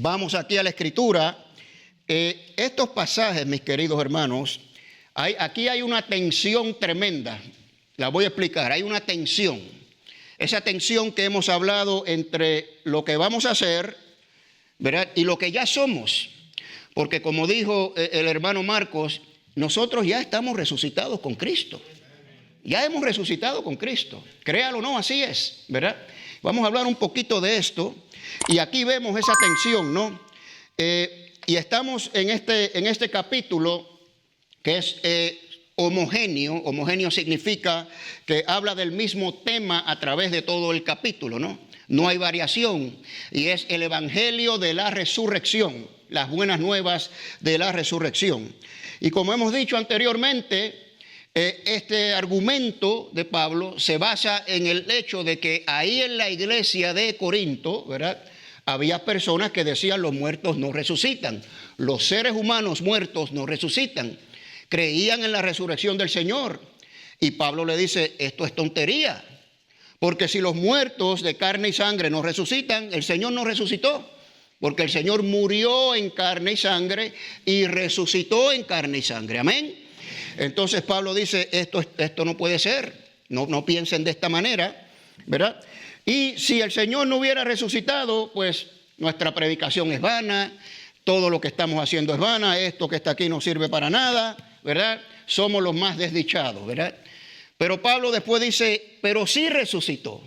vamos aquí a la Escritura. Estos pasajes, mis queridos hermanos, aquí hay una tensión tremenda. La voy a explicar. Hay una tensión. Esa tensión que hemos hablado entre lo que vamos a hacer, ¿verdad?, y lo que ya somos. Porque como dijo el hermano Marcos, nosotros ya estamos resucitados con Cristo. Ya hemos resucitado con Cristo. Créalo o no, así es, ¿verdad? Vamos a hablar un poquito de esto. Y aquí vemos esa tensión, ¿no? Y estamos en este capítulo que es homogéneo. Homogéneo significa que habla del mismo tema a través de todo el capítulo, ¿no? No hay variación. Y es el evangelio de la resurrección, las buenas nuevas de la resurrección. Y como hemos dicho anteriormente, este argumento de Pablo se basa en el hecho de que ahí en la iglesia de Corinto, ¿verdad?, había personas que decían los muertos no resucitan, los seres humanos muertos no resucitan, creían en la resurrección del Señor. Y Pablo le dice, esto es tontería, porque si los muertos de carne y sangre no resucitan, el Señor no resucitó, porque el Señor murió en carne y sangre y resucitó en carne y sangre. Amén. Entonces Pablo dice, esto no puede ser, no piensen de esta manera, ¿verdad? Y si el Señor no hubiera resucitado, pues nuestra predicación es vana, todo lo que estamos haciendo es vana, esto que está aquí no sirve para nada, ¿verdad? Somos los más desdichados, ¿verdad? Pero Pablo después dice, pero sí resucitó.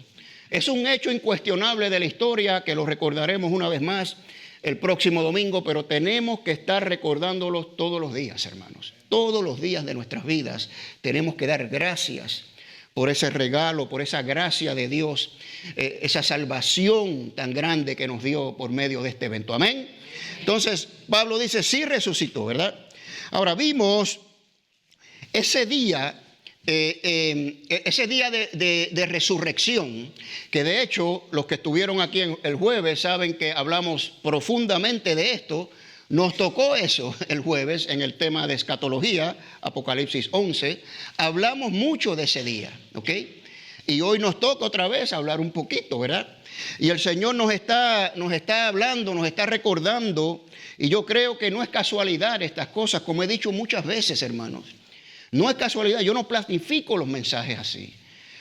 Es un hecho incuestionable de la historia que lo recordaremos una vez más el próximo domingo, pero tenemos que estar recordándolo todos los días, hermanos. Todos los días de nuestras vidas tenemos que dar gracias por ese regalo, por esa gracia de Dios, esa salvación tan grande que nos dio por medio de este evento. Amén. Entonces, Pablo dice, sí resucitó, ¿verdad? Ahora, vimos ese día de resurrección, que de hecho los que estuvieron aquí el jueves saben que hablamos profundamente de esto. Nos tocó eso el jueves en el tema de escatología, Apocalipsis 11. Hablamos mucho de ese día, ¿ok? Y hoy nos toca otra vez hablar un poquito, ¿verdad? Y el Señor nos está hablando, nos está recordando. Y yo creo que no es casualidad estas cosas, como he dicho muchas veces, hermanos. No es casualidad, yo no planifico los mensajes así.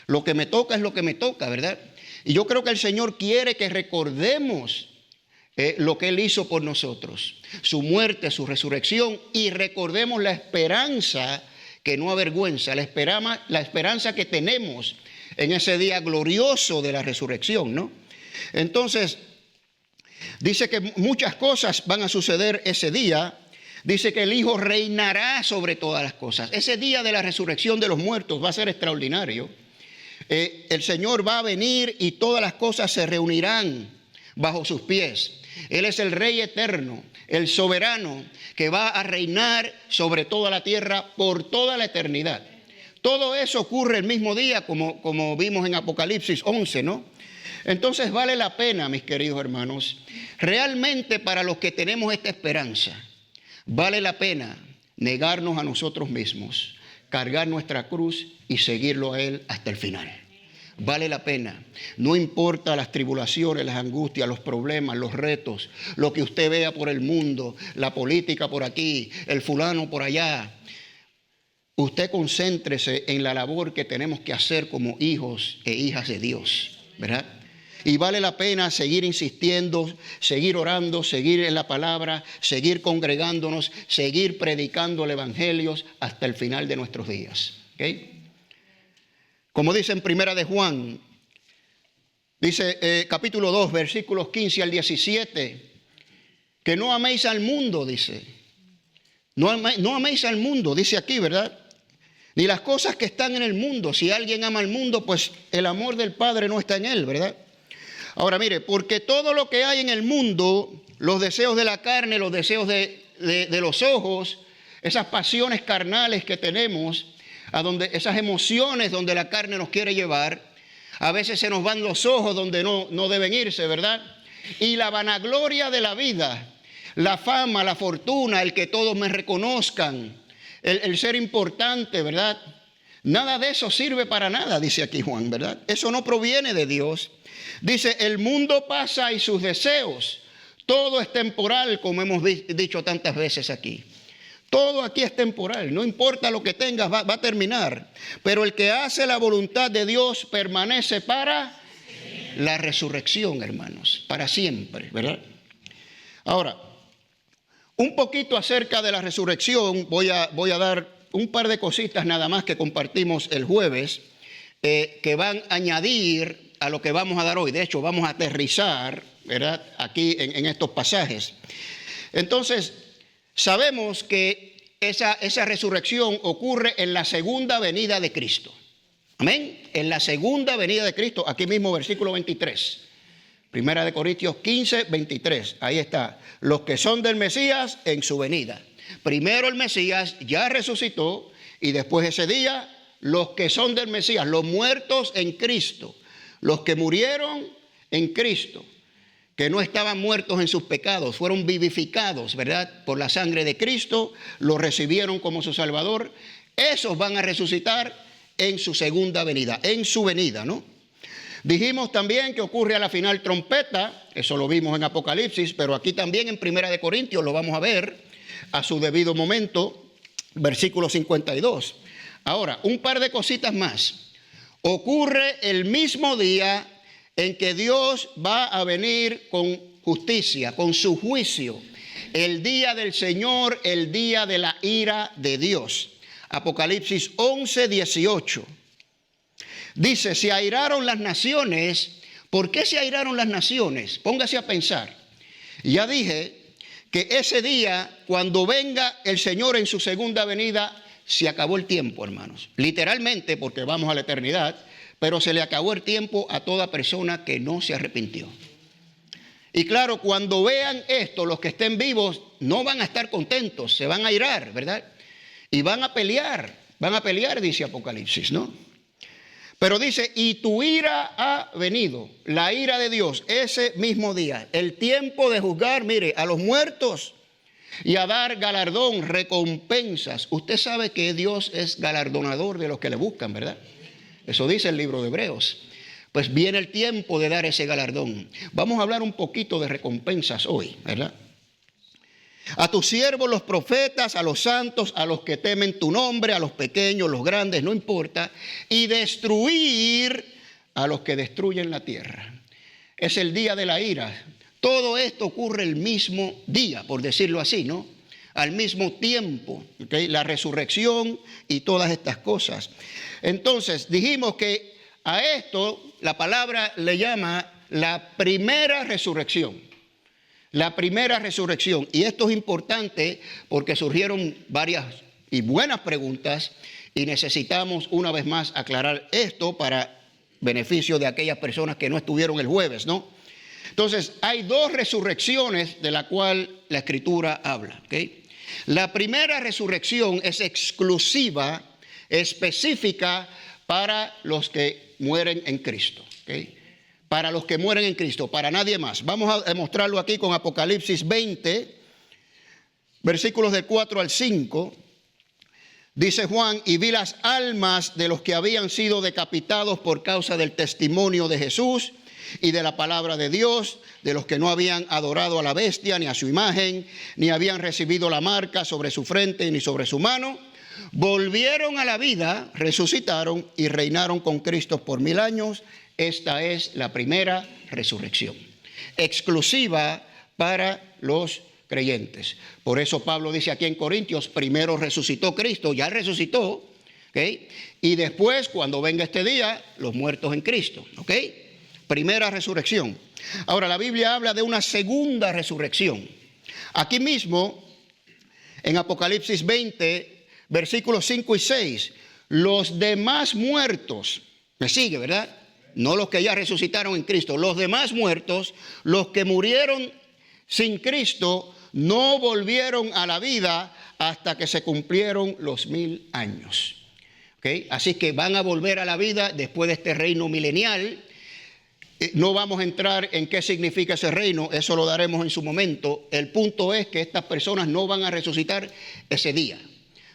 Lo que me toca es lo que me toca, ¿verdad? Y yo creo que el Señor quiere que recordemos lo que Él hizo por nosotros, su muerte, su resurrección, y recordemos la esperanza que no avergüenza, la esperanza que tenemos en ese día glorioso de la resurrección, ¿no? Entonces, dice que muchas cosas van a suceder ese día. Dice que el Hijo reinará sobre todas las cosas. Ese día de la resurrección de los muertos va a ser extraordinario. El Señor va a venir y todas las cosas se reunirán bajo sus pies. Él es el Rey eterno, el soberano, que va a reinar sobre toda la tierra por toda la eternidad. Todo eso ocurre el mismo día, como vimos en Apocalipsis 11, ¿no? Entonces vale la pena, mis queridos hermanos, realmente para los que tenemos esta esperanza, vale la pena negarnos a nosotros mismos, cargar nuestra cruz y seguirlo a Él hasta el final. Vale la pena. No importa las tribulaciones, las angustias, los problemas, los retos, lo que usted vea por el mundo, la política por aquí, el fulano por allá. Usted concéntrese en la labor que tenemos que hacer como hijos e hijas de Dios, ¿verdad? Y vale la pena seguir insistiendo, seguir orando, seguir en la palabra, seguir congregándonos, seguir predicando el evangelio hasta el final de nuestros días. ¿Okay? Como dice en Primera de Juan, dice capítulo 2, versículos 15 al 17, que no améis al mundo, dice. No améis al mundo, dice aquí, ¿verdad? Ni las cosas que están en el mundo. Si alguien ama al mundo, pues el amor del Padre no está en él, ¿verdad? Ahora mire, porque todo lo que hay en el mundo, los deseos de la carne, los deseos de los ojos, esas pasiones carnales que tenemos, esas emociones donde la carne nos quiere llevar, a veces se nos van los ojos donde no deben irse, ¿verdad? Y la vanagloria de la vida, la fama, la fortuna, el que todos me reconozcan, el ser importante, ¿verdad? Nada de eso sirve para nada, dice aquí Juan, ¿verdad? Eso no proviene de Dios. Dice, el mundo pasa y sus deseos, Todo es temporal, como hemos dicho tantas veces aquí. Todo aquí es temporal, no importa lo que tengas, va a terminar. Pero el que hace la voluntad de Dios permanece para la resurrección, hermanos, para siempre, ¿verdad? Ahora, un poquito acerca de la resurrección, voy a dar un par de cositas nada más que compartimos el jueves, que van a añadir a lo que vamos a dar hoy. De hecho, vamos a aterrizar, ¿verdad?, aquí en estos pasajes. Entonces, sabemos que esa resurrección ocurre en la segunda venida de Cristo. Amén. En la segunda venida de Cristo, aquí mismo versículo 23. Primera de Corintios 15, 23. Ahí está. Los que son del Mesías en su venida. Primero el Mesías ya resucitó y después ese día los que son del Mesías, los muertos en Cristo, los que murieron en Cristo, que no estaban muertos en sus pecados, fueron vivificados, ¿verdad?, por la sangre de Cristo, lo recibieron como su Salvador. Esos van a resucitar en su segunda venida, en su venida, ¿no? Dijimos también que ocurre a la final trompeta, eso lo vimos en Apocalipsis, pero aquí también en Primera de Corintios lo vamos a ver a su debido momento, versículo 52. Ahora, un par de cositas más. Ocurre el mismo día en que Dios va a venir con justicia, con su juicio. El día del Señor, el día de la ira de Dios. Apocalipsis 11, 18. Dice, se airaron las naciones. ¿Por qué se airaron las naciones? Póngase a pensar. Ya dije que ese día, cuando venga el Señor en su segunda venida, se acabó el tiempo, hermanos. Literalmente, porque vamos a la eternidad, pero se le acabó el tiempo a toda persona que no se arrepintió. Y claro, cuando vean esto, los que estén vivos no van a estar contentos, se van a airar, ¿verdad? Y van a pelear, dice Apocalipsis, ¿no? Pero dice, y tu ira ha venido, la ira de Dios, ese mismo día, el tiempo de juzgar, mire, a los muertos y a dar galardón, recompensas. Usted sabe que Dios es galardonador de los que le buscan, ¿verdad? Eso dice el libro de Hebreos. Pues viene el tiempo de dar ese galardón. Vamos a hablar un poquito de recompensas hoy, ¿verdad? A tus siervos, los profetas, a los santos, a los que temen tu nombre, a los pequeños, los grandes, no importa, y destruir a los que destruyen la tierra. Es el día de la ira. Todo esto ocurre el mismo día, por decirlo así, ¿no? Al mismo tiempo, ¿okay? La resurrección y todas estas cosas. Entonces, dijimos que a esto la palabra le llama la primera resurrección. La primera resurrección. Y esto es importante porque surgieron varias y buenas preguntas y necesitamos una vez más aclarar esto para beneficio de aquellas personas que no estuvieron el jueves, ¿no? Entonces, hay dos resurrecciones de la cual la Escritura habla, ¿okay? La primera resurrección es exclusiva, específica para los que mueren en Cristo, ¿okay? Para los que mueren en Cristo, para nadie más. Vamos a demostrarlo aquí con Apocalipsis 20, versículos del 4 al 5. Dice Juan, y vi las almas de los que habían sido decapitados por causa del testimonio de Jesús y de la palabra de Dios, de los que no habían adorado a la bestia ni a su imagen, ni habían recibido la marca sobre su frente ni sobre su mano. Volvieron a la vida, resucitaron y reinaron con Cristo por 1000 años. Esta es la primera resurrección, exclusiva para los creyentes. Por eso Pablo dice aquí en Corintios, primero resucitó Cristo, ya resucitó, ¿okay? Y después, cuando venga este día, los muertos en Cristo, ¿ok? Primera resurrección. Ahora, la Biblia habla de una segunda resurrección. Aquí mismo, en Apocalipsis 20, versículos 5 y 6, los demás muertos, me sigue, ¿verdad? No los que ya resucitaron en Cristo, los demás muertos, los que murieron sin Cristo, no volvieron a la vida hasta que se cumplieron los 1000 años. ¿Okay? Así que van a volver a la vida después de este reino milenial. No vamos a entrar en qué significa ese reino, eso lo daremos en su momento. El punto es que estas personas no van a resucitar ese día,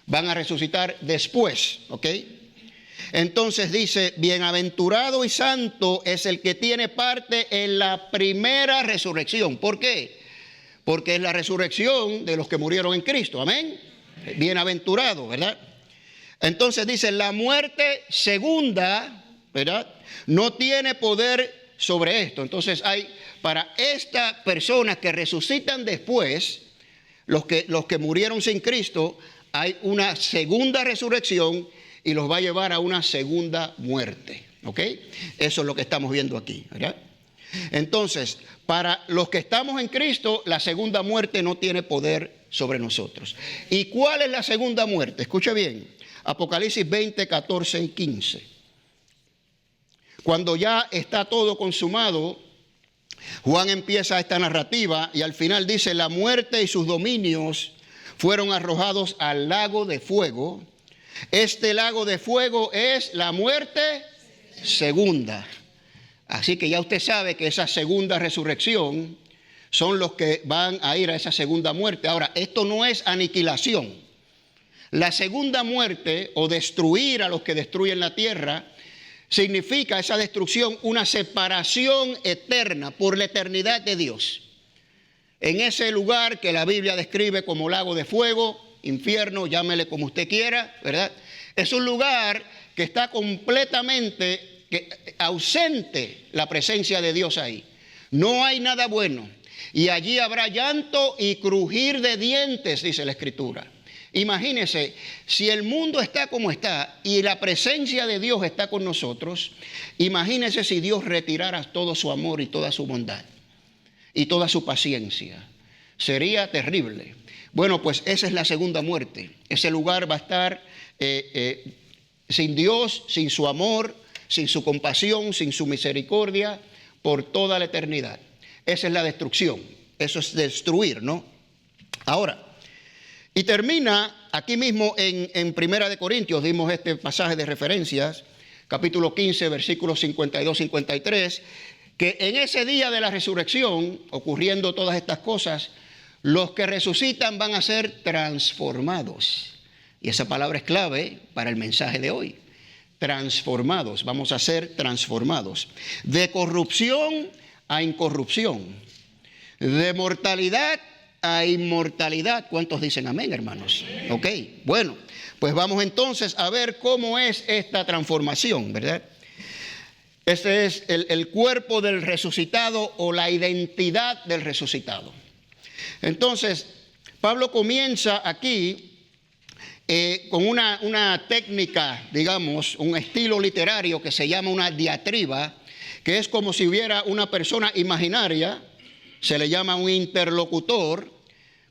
van a resucitar después, ¿ok? Entonces dice, bienaventurado y santo es el que tiene parte en la primera resurrección. ¿Por qué? porque es la resurrección de los que murieron en Cristo. Amén. Bienaventurado, ¿verdad? Entonces dice, la muerte segunda, ¿verdad?, no tiene poder sobre esto. Entonces hay, para estas personas que resucitan después, los que murieron sin Cristo, hay una segunda resurrección y los va a llevar a una segunda muerte. ¿Ok? Eso es lo que estamos viendo aquí, ¿verdad? Entonces, para los que estamos en Cristo, la segunda muerte no tiene poder sobre nosotros. ¿Y cuál es la segunda muerte? Escuche bien. Apocalipsis 20, 14 y 15. Cuando ya está todo consumado, Juan empieza esta narrativa y al final dice, la muerte y sus dominios fueron arrojados al lago de fuego. Este lago de fuego es la muerte segunda. Así que ya usted sabe que esa segunda resurrección son los que van a ir a esa segunda muerte. Ahora, esto no es aniquilación. La segunda muerte, o destruir a los que destruyen la tierra, significa esa destrucción una separación eterna por la eternidad de Dios. En ese lugar que la Biblia describe como lago de fuego, infierno, llámele como usted quiera, ¿verdad? Es un lugar que está completamente ausente la presencia de Dios ahí. No hay nada bueno. Y allí habrá llanto y crujir de dientes, dice la Escritura. Imagínese, si el mundo está como está y la presencia de Dios está con nosotros, imagínese si Dios retirara todo su amor y toda su bondad y toda su paciencia. Sería terrible. Bueno, pues esa es la segunda muerte. Ese lugar va a estar sin Dios, sin su amor, sin su compasión, sin su misericordia, por toda la eternidad. Esa es la destrucción. Eso es destruir, ¿no? Ahora, y termina aquí mismo en Primera de Corintios, dimos este pasaje de referencias, capítulo 15, versículos 52-53, que en ese día de la resurrección, ocurriendo todas estas cosas, los que resucitan van a ser transformados. Y esa palabra es clave para el mensaje de hoy. Transformados, vamos a ser transformados. De corrupción a incorrupción. De mortalidad a inmortalidad. ¿Cuántos dicen amén, hermanos? Ok, bueno, pues vamos entonces a ver cómo es esta transformación, ¿verdad? Este es el cuerpo del resucitado o la identidad del resucitado. Entonces, Pablo comienza aquí con una técnica, digamos, un estilo literario que se llama una diatriba, que es como si hubiera una persona imaginaria, se le llama un interlocutor,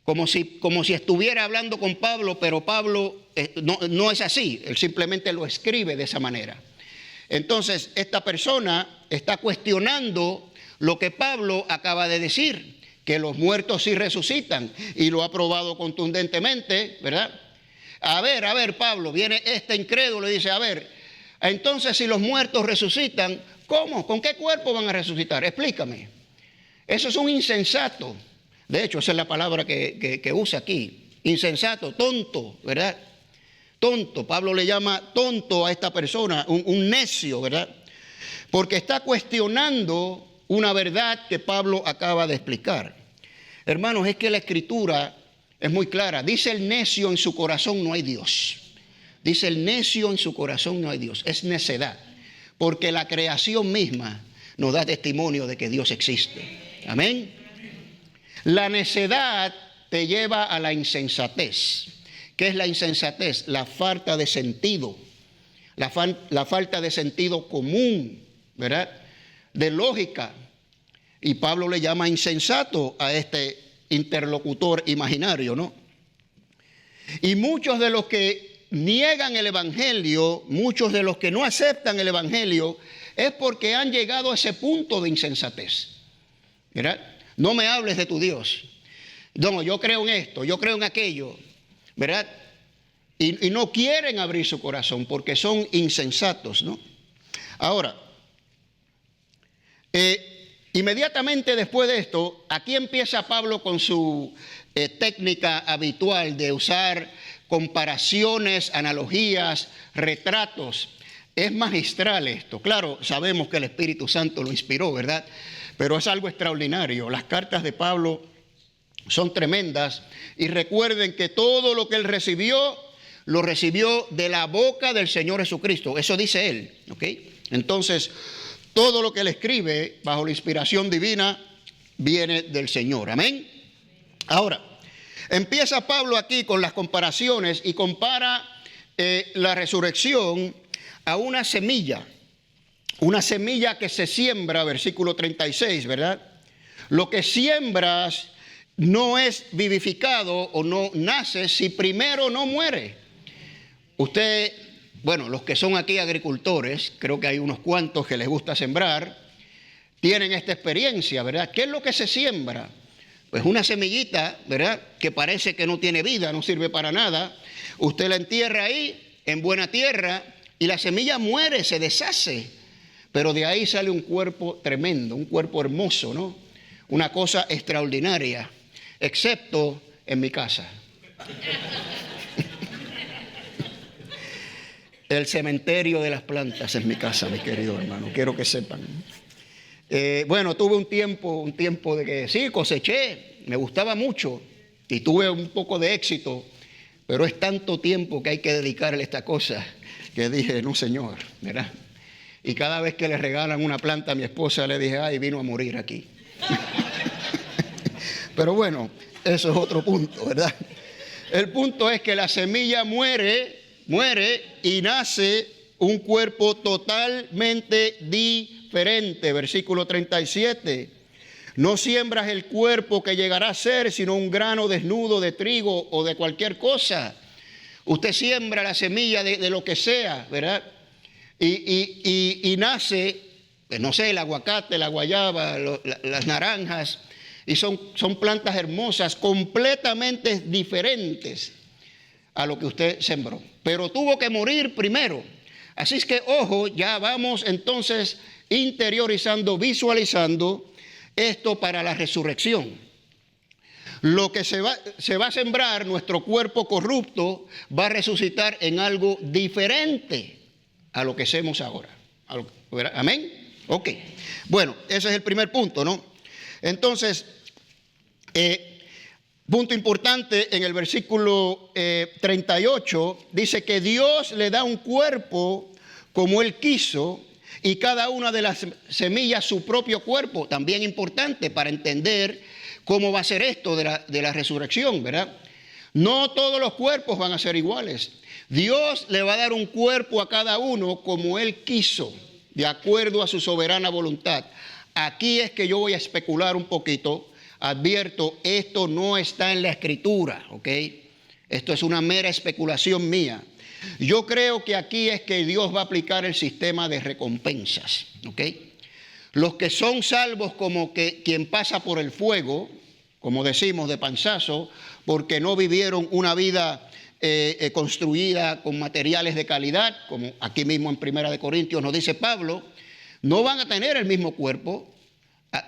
como si estuviera hablando con Pablo, pero Pablo no es así, él simplemente lo escribe de esa manera. Entonces, esta persona está cuestionando lo que Pablo acaba de decir, que los muertos sí resucitan, y lo ha probado contundentemente, ¿verdad? A ver, Pablo, viene este incrédulo y dice, a ver, entonces si los muertos resucitan, ¿cómo? ¿Con qué cuerpo van a resucitar? Explícame. Eso es un insensato. De hecho, esa es la palabra que usa aquí. Insensato, tonto, ¿verdad? Tonto. Pablo le llama tonto a esta persona, un necio, ¿verdad? Porque está cuestionando una verdad que Pablo acaba de explicar. Hermanos, es que la Escritura es muy clara. Dice el necio en su corazón no hay Dios. Dice el necio en su corazón no hay Dios. Es necedad. Porque la creación misma nos da testimonio de que Dios existe. Amén. La necedad te lleva a la insensatez. ¿Qué es la insensatez? La falta de sentido. La falta de sentido común, ¿verdad? De lógica. Y Pablo le llama insensato a este interlocutor imaginario, ¿no? Y muchos de los que niegan el evangelio, muchos de los que no aceptan el evangelio, es porque han llegado a ese punto de insensatez, ¿verdad? No me hables de tu Dios. No, yo creo en esto, yo creo en aquello, ¿verdad? Y no quieren abrir su corazón porque son insensatos, ¿no? Ahora, inmediatamente después de esto, aquí empieza Pablo con su técnica habitual de usar comparaciones, analogías, retratos. Es magistral esto. Claro, sabemos que el Espíritu Santo lo inspiró, ¿verdad? Pero es algo extraordinario. Las cartas de Pablo son tremendas. Y recuerden que todo lo que él recibió, lo recibió de la boca del Señor Jesucristo. Eso dice él, ¿ok? Entonces, todo lo que él escribe bajo la inspiración divina viene del Señor. Amén. Ahora, empieza Pablo aquí con las comparaciones y compara la resurrección a una semilla que se siembra, versículo 36, ¿verdad? Lo que siembras no es vivificado o no nace si primero no muere. Usted, bueno, los que son aquí agricultores, creo que hay unos cuantos que les gusta sembrar, tienen esta experiencia, ¿verdad? ¿Qué es lo que se siembra? Pues una semillita, ¿verdad? Que parece que no tiene vida, no sirve para nada. Usted la entierra ahí, en buena tierra, y la semilla muere, se deshace. Pero de ahí sale un cuerpo tremendo, un cuerpo hermoso, ¿no? Una cosa extraordinaria, excepto en mi casa. El cementerio de las plantas en mi casa, mi querido hermano, quiero que sepan. Bueno, tuve un tiempo de que sí, coseché, me gustaba mucho y tuve un poco de éxito, pero es tanto tiempo que hay que dedicarle a esta cosa que dije, no señor, ¿verdad? Y cada vez que le regalan una planta a mi esposa le dije, ay, vino a morir aquí. Pero bueno, eso es otro punto, ¿verdad? El punto es que la semilla muere y nace un cuerpo totalmente diferente. Versículo 37. No siembras el cuerpo que llegará a ser, sino un grano desnudo de trigo o de cualquier cosa. Usted siembra la semilla de lo que sea, ¿verdad? Y nace, pues no sé, el aguacate, la guayaba, las naranjas, y son plantas hermosas, completamente diferentes a lo que usted sembró. Pero tuvo que morir primero. Así es que, ojo, ya vamos entonces interiorizando, visualizando esto para la resurrección. Lo que se va a sembrar, nuestro cuerpo corrupto, va a resucitar en algo diferente a lo que hacemos ahora. ¿Amén? Ok. Bueno, ese es el primer punto, ¿no? Entonces, punto importante, en el versículo 38, dice que Dios le da un cuerpo como Él quiso y cada una de las semillas su propio cuerpo. También importante para entender cómo va a ser esto de la resurrección, ¿verdad? No todos los cuerpos van a ser iguales. Dios le va a dar un cuerpo a cada uno como Él quiso, de acuerdo a su soberana voluntad. Aquí es que yo voy a especular un poquito. Advierto, esto no está en la Escritura, ¿ok? Esto es una mera especulación mía. Yo creo que aquí es que Dios va a aplicar el sistema de recompensas, ¿ok? Los que son salvos como que quien pasa por el fuego, como decimos de panzazo, porque no vivieron una vida construida con materiales de calidad, como aquí mismo en 1 Corintios nos dice Pablo, no van a tener el mismo cuerpo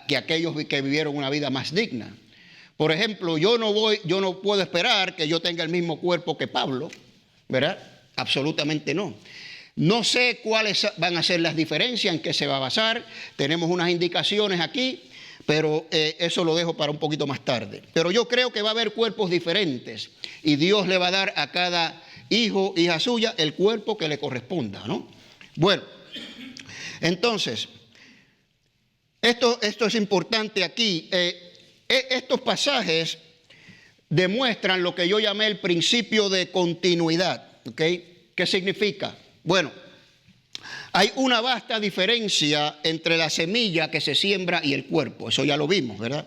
que aquellos que vivieron una vida más digna. Por ejemplo, yo no puedo esperar que yo tenga el mismo cuerpo que Pablo, ¿verdad? Absolutamente no. No sé cuáles van a ser las diferencias, en qué se va a basar. Tenemos unas indicaciones aquí, pero eso lo dejo para un poquito más tarde. Pero yo creo que va a haber cuerpos diferentes y Dios le va a dar a cada hijo, hija suya, el cuerpo que le corresponda, ¿no? Bueno, entonces, esto es importante aquí. Estos pasajes demuestran lo que yo llamé el principio de continuidad, ¿ok? ¿Qué significa? Bueno, hay una vasta diferencia entre la semilla que se siembra y el cuerpo. Eso ya lo vimos, ¿verdad?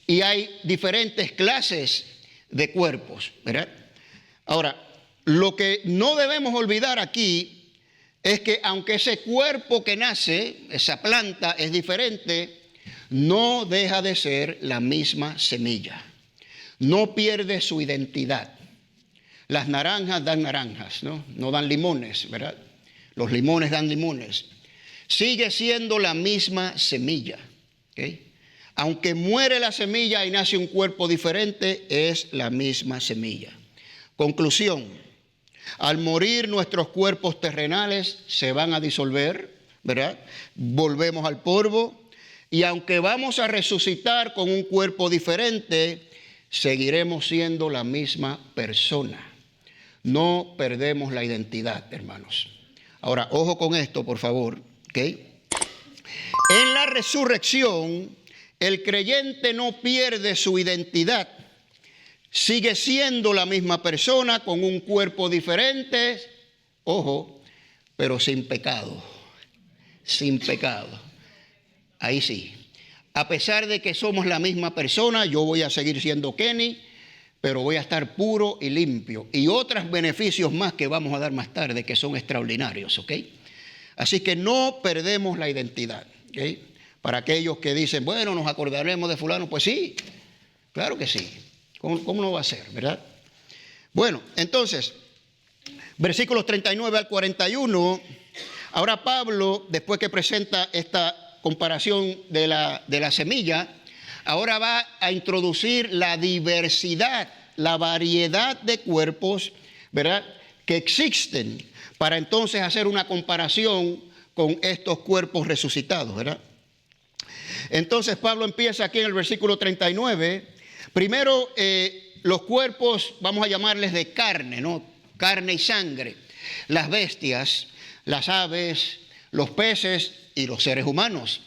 Y hay diferentes clases de cuerpos, ¿verdad? Ahora, lo que no debemos olvidar aquí es que aunque ese cuerpo que nace, esa planta es diferente, no deja de ser la misma semilla. No pierde su identidad. Las naranjas dan naranjas, ¿no? No dan limones, ¿verdad? Los limones dan limones. Sigue siendo la misma semilla, ¿ok? Aunque muere la semilla y nace un cuerpo diferente, es la misma semilla. Conclusión. Al morir nuestros cuerpos terrenales se van a disolver, ¿verdad? Volvemos al polvo. Y aunque vamos a resucitar con un cuerpo diferente, seguiremos siendo la misma persona. No perdemos la identidad, hermanos. Ahora, ojo con esto, por favor, ¿ok? En la resurrección, el creyente no pierde su identidad. Sigue siendo la misma persona con un cuerpo diferente, ojo, pero sin pecado. Sin pecado. Ahí sí. A pesar de que somos la misma persona, yo voy a seguir siendo Kenny, pero voy a estar puro y limpio. Y otros beneficios más que vamos a dar más tarde que son extraordinarios, ¿ok? Así que no perdemos la identidad, ¿ok? Para aquellos que dicen, bueno, nos acordaremos de fulano, pues sí, claro que sí. ¿Cómo no va a ser, verdad? Bueno, entonces, versículos 39 al 41, ahora Pablo, después que presenta esta comparación de la semilla, ahora va a introducir la diversidad, la variedad de cuerpos, ¿verdad?, que existen, para entonces hacer una comparación con estos cuerpos resucitados, ¿verdad? Entonces Pablo empieza aquí en el versículo 39. Primero, los cuerpos, vamos a llamarles de carne, ¿no? Carne y sangre. Las bestias, las aves, los peces y los seres humanos,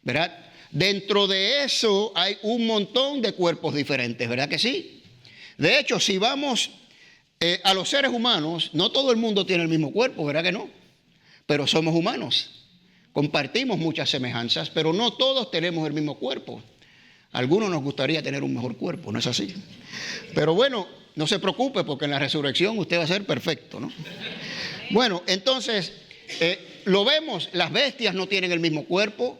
¿verdad? Dentro de eso hay un montón de cuerpos diferentes, ¿verdad que sí? De hecho, si vamos a los seres humanos, no todo el mundo tiene el mismo cuerpo, ¿verdad que no? Pero somos humanos. Compartimos muchas semejanzas, pero no todos tenemos el mismo cuerpo. A algunos nos gustaría tener un mejor cuerpo, ¿no es así? Pero bueno, no se preocupe porque en la resurrección usted va a ser perfecto, ¿no? Bueno, entonces, lo vemos, las bestias no tienen el mismo cuerpo.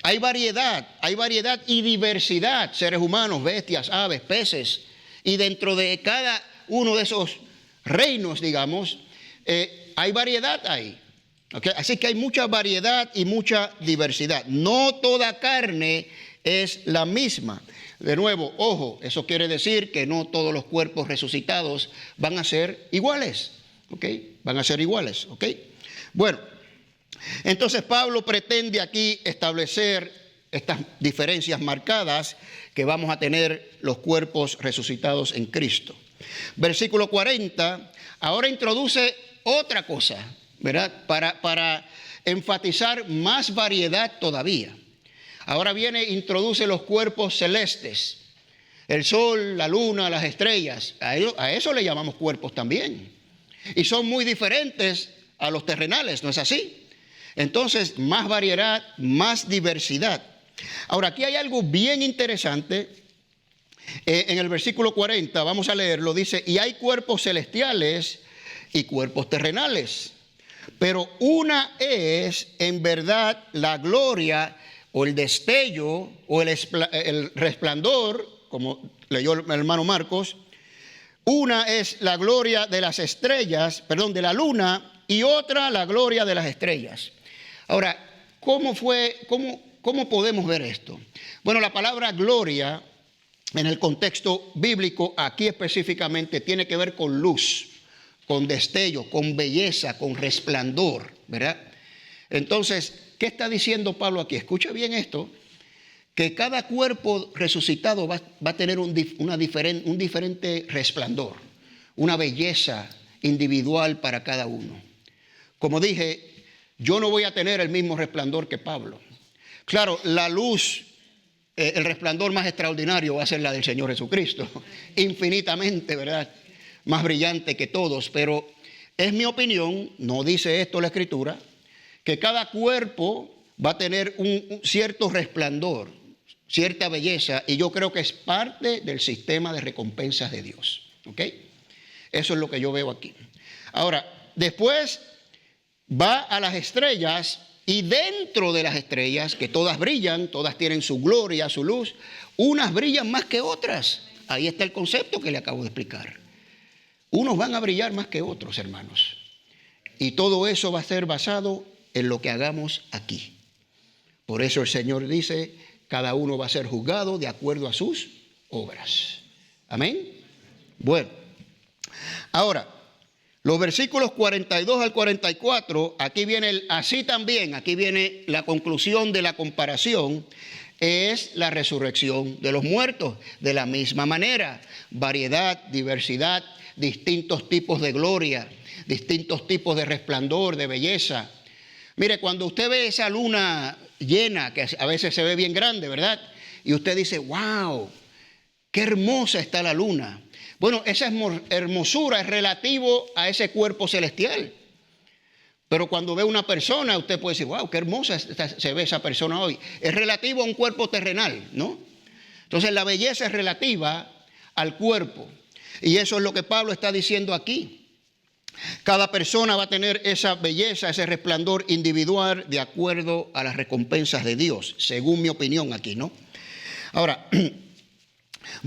Hay variedad y diversidad, seres humanos, bestias, aves, peces. Y dentro de cada uno de esos reinos, digamos, hay variedad ahí. ¿Okay? Así que hay mucha variedad y mucha diversidad. No toda carne es la misma. De nuevo, ojo, eso quiere decir que no todos los cuerpos resucitados van a ser iguales. ¿Ok? Van a ser iguales. ¿Ok? Bueno, entonces Pablo pretende aquí establecer estas diferencias marcadas que vamos a tener los cuerpos resucitados en Cristo. Versículo 40, ahora introduce otra cosa, ¿verdad? Para enfatizar más variedad todavía. Ahora introduce los cuerpos celestes, el sol, la luna, las estrellas. A eso le llamamos cuerpos también. Y son muy diferentes a los terrenales, ¿no es así? Entonces, más variedad, más diversidad. Ahora, aquí hay algo bien interesante. En el versículo 40, vamos a leerlo, dice, y hay cuerpos celestiales y cuerpos terrenales. Pero una es, en verdad, la gloria o el destello o el resplandor, como leyó el hermano Marcos. Una es la gloria de las estrellas, de la luna, y otra la gloria de las estrellas. Ahora, ¿cómo podemos ver esto? Bueno, la palabra gloria en el contexto bíblico, aquí específicamente, tiene que ver con luz, con destello, con belleza, con resplandor, ¿verdad? Entonces, ¿qué está diciendo Pablo aquí? Escucha bien esto, que cada cuerpo resucitado va a tener un diferente resplandor, una belleza individual para cada uno. Como dije, yo no voy a tener el mismo resplandor que Pablo. Claro, la luz, el resplandor más extraordinario va a ser la del Señor Jesucristo, infinitamente, ¿verdad?, más brillante que todos, pero es mi opinión, no dice esto la Escritura, que cada cuerpo va a tener un cierto resplandor, cierta belleza, y yo creo que es parte del sistema de recompensas de Dios. ¿Ok? Eso es lo que yo veo aquí. Ahora, después va a las estrellas, y dentro de las estrellas, que todas brillan, todas tienen su gloria, su luz, unas brillan más que otras. Ahí está el concepto que le acabo de explicar. Unos van a brillar más que otros, hermanos. Y todo eso va a ser basado en lo que hagamos aquí. Por eso el Señor dice, cada uno va a ser juzgado de acuerdo a sus obras. Amén. Bueno, ahora, Los versículos 42 al 44, aquí viene así también, aquí viene la conclusión de la comparación, es la resurrección de los muertos. De la misma manera, variedad, diversidad, distintos tipos de gloria, distintos tipos de resplandor, de belleza. Mire, cuando usted ve esa luna llena, que a veces se ve bien grande, ¿verdad? Y usted dice, wow, qué hermosa está la luna. Bueno, esa hermosura es relativo a ese cuerpo celestial. Pero cuando ve una persona, usted puede decir, wow, qué hermosa se ve esa persona hoy. Es relativo a un cuerpo terrenal, ¿no? Entonces la belleza es relativa al cuerpo. Y eso es lo que Pablo está diciendo aquí. Cada persona va a tener esa belleza, ese resplandor individual de acuerdo a las recompensas de Dios, según mi opinión aquí, ¿no? Ahora,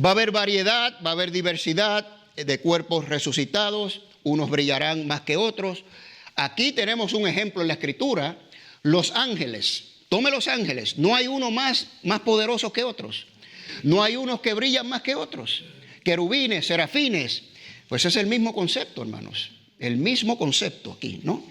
va a haber variedad, va a haber diversidad de cuerpos resucitados, unos brillarán más que otros. Aquí tenemos un ejemplo en la Escritura, los ángeles. Tome los ángeles, no hay uno más poderoso que otros. No hay unos que brillan más que otros. Querubines, serafines, pues es el mismo concepto, hermanos. El mismo concepto aquí, ¿no?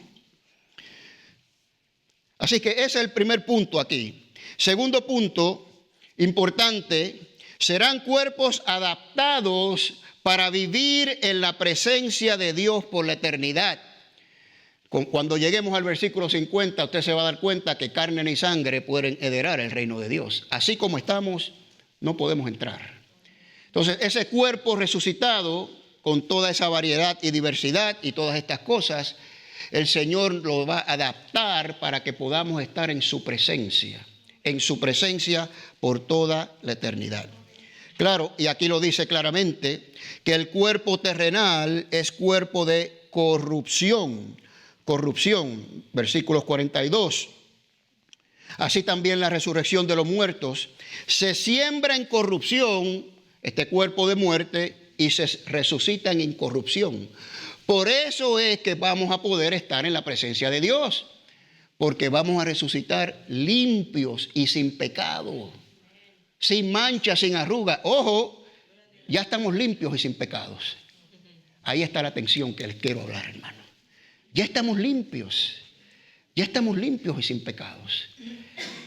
Así que ese es el primer punto aquí. Segundo punto, importante, serán cuerpos adaptados para vivir en la presencia de Dios por la eternidad. Cuando lleguemos al versículo 50, usted se va a dar cuenta que carne ni sangre pueden heredar el reino de Dios. Así como estamos, no podemos entrar. Entonces, ese cuerpo resucitado, con toda esa variedad y diversidad y todas estas cosas, el Señor lo va a adaptar para que podamos estar en su presencia por toda la eternidad. Claro, y aquí lo dice claramente, que el cuerpo terrenal es cuerpo de corrupción, versículos 42. Así también la resurrección de los muertos se siembra en corrupción, este cuerpo de muerte, y se resucita en incorrupción. Por eso es que vamos a poder estar en la presencia de Dios, porque vamos a resucitar limpios y sin pecado, sin mancha, sin arruga. Ojo, ya estamos limpios y sin pecados. Ahí está la tensión que les quiero hablar, hermano. Ya estamos limpios y sin pecados.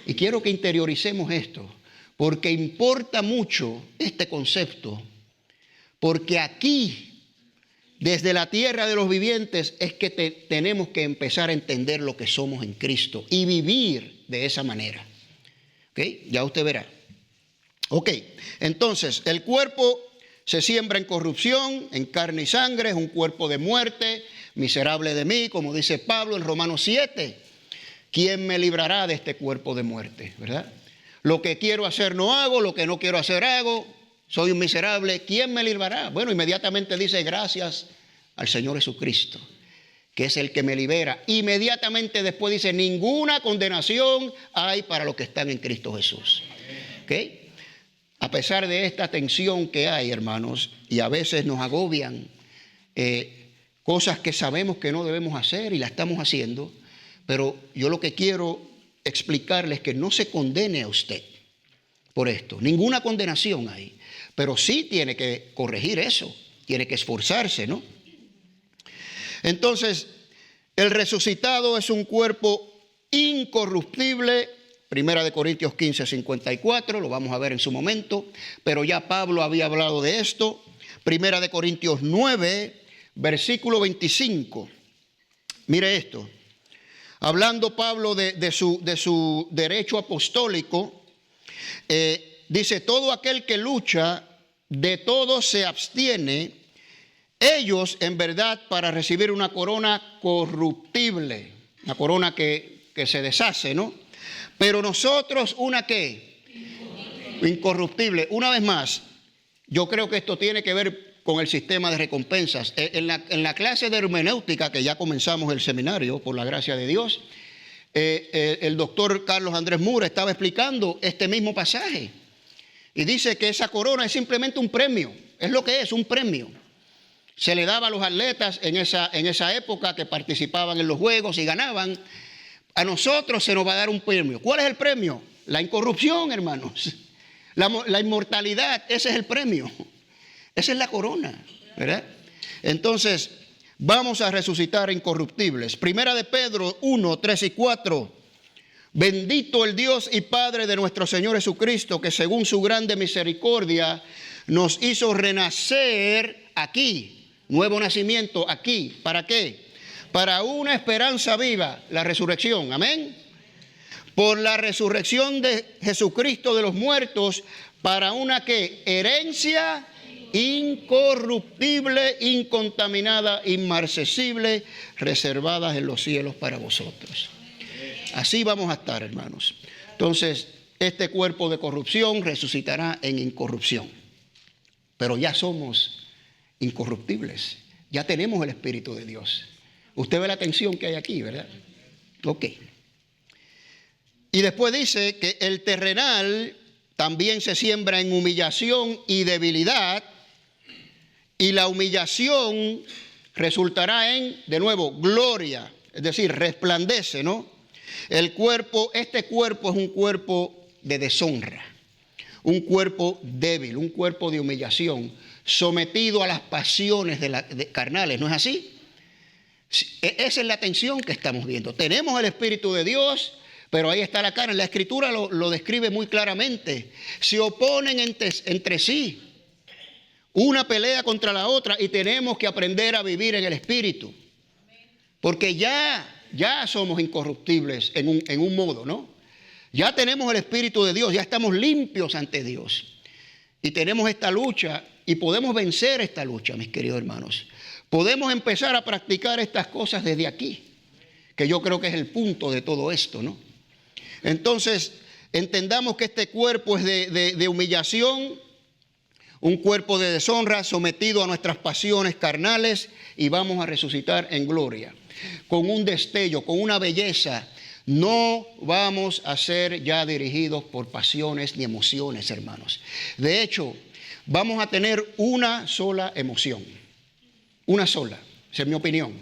Y quiero que interioricemos esto, porque importa mucho este concepto, porque aquí, desde la tierra de los vivientes, es que tenemos que empezar a entender lo que somos en Cristo y vivir de esa manera. ¿Ok? Ya usted verá. Ok, entonces el cuerpo se siembra en corrupción, en carne y sangre, es un cuerpo de muerte. Miserable de mí, como dice Pablo en Romanos 7. ¿Quién me librará de este cuerpo de muerte? ¿Verdad? Lo que quiero hacer no hago, lo que no quiero hacer hago. Soy un miserable. ¿Quién me librará? Bueno, inmediatamente dice gracias al Señor Jesucristo, que es el que me libera. Inmediatamente después dice ninguna condenación hay para los que están en Cristo Jesús. ¿Ok? A pesar de esta tensión que hay, hermanos, y a veces nos agobian cosas que sabemos que no debemos hacer y la estamos haciendo, pero yo lo que quiero explicarles es que no se condene a usted por esto. Ninguna condenación hay, pero sí tiene que corregir eso, tiene que esforzarse, ¿no? Entonces, el resucitado es un cuerpo incorruptible. Primera de Corintios 15, 54, lo vamos a ver en su momento, pero ya Pablo había hablado de esto. Primera de Corintios 9, versículo 25. Mire esto. Hablando Pablo de su derecho apostólico, dice, todo aquel que lucha, de todo se abstiene, ellos en verdad para recibir una corona corruptible, una corona que se deshace, ¿no? Pero nosotros una ¿qué? Incorruptible. Una vez más, yo creo que esto tiene que ver con el sistema de recompensas. En la clase de hermenéutica, que ya comenzamos el seminario, por la gracia de Dios, el doctor Carlos Andrés Mura estaba explicando este mismo pasaje. Y dice que esa corona es simplemente un premio. Es lo que es, un premio. Se le daba a los atletas en esa época que participaban en los juegos y ganaban. A nosotros se nos va a dar un premio. ¿Cuál es el premio? La incorrupción, hermanos. La inmortalidad, ese es el premio. Esa es la corona, ¿verdad? Entonces, vamos a resucitar incorruptibles. Primera de Pedro 1, 3 y 4. Bendito el Dios y Padre de nuestro Señor Jesucristo, que según su grande misericordia nos hizo renacer aquí, nuevo nacimiento aquí. ¿Para qué? Para una esperanza viva, la resurrección. Amén. Por la resurrección de Jesucristo de los muertos, para una ¿qué? Herencia incorruptible, incontaminada, inmarcesible, reservadas en los cielos para vosotros. Así vamos a estar, hermanos. Entonces, este cuerpo de corrupción resucitará en incorrupción. Pero ya somos incorruptibles. Ya tenemos el Espíritu de Dios. Usted ve la tensión que hay aquí, ¿verdad? Ok. Y después dice que el terrenal también se siembra en humillación y debilidad. Y la humillación resultará en, de nuevo, gloria. Es decir, resplandece, ¿no? Este cuerpo es un cuerpo de deshonra, un cuerpo débil, un cuerpo de humillación, sometido a las pasiones carnales, ¿no es así? Esa es la tensión que estamos viendo. Tenemos el Espíritu de Dios, pero ahí está la carne. La Escritura lo describe muy claramente. Se oponen entre sí, una pelea contra la otra, y tenemos que aprender a vivir en el Espíritu, porque ya somos incorruptibles en un modo, ¿no? Ya tenemos el Espíritu de Dios, ya estamos limpios ante Dios. Y tenemos esta lucha y podemos vencer esta lucha, mis queridos hermanos. Podemos empezar a practicar estas cosas desde aquí, que yo creo que es el punto de todo esto, ¿no? Entonces, entendamos que este cuerpo es de humillación, un cuerpo de deshonra sometido a nuestras pasiones carnales, y vamos a resucitar en gloria, con un destello, con una belleza. No vamos a ser ya dirigidos por pasiones ni emociones, hermanos. De hecho, vamos a tener una sola emoción, una sola, esa es mi opinión,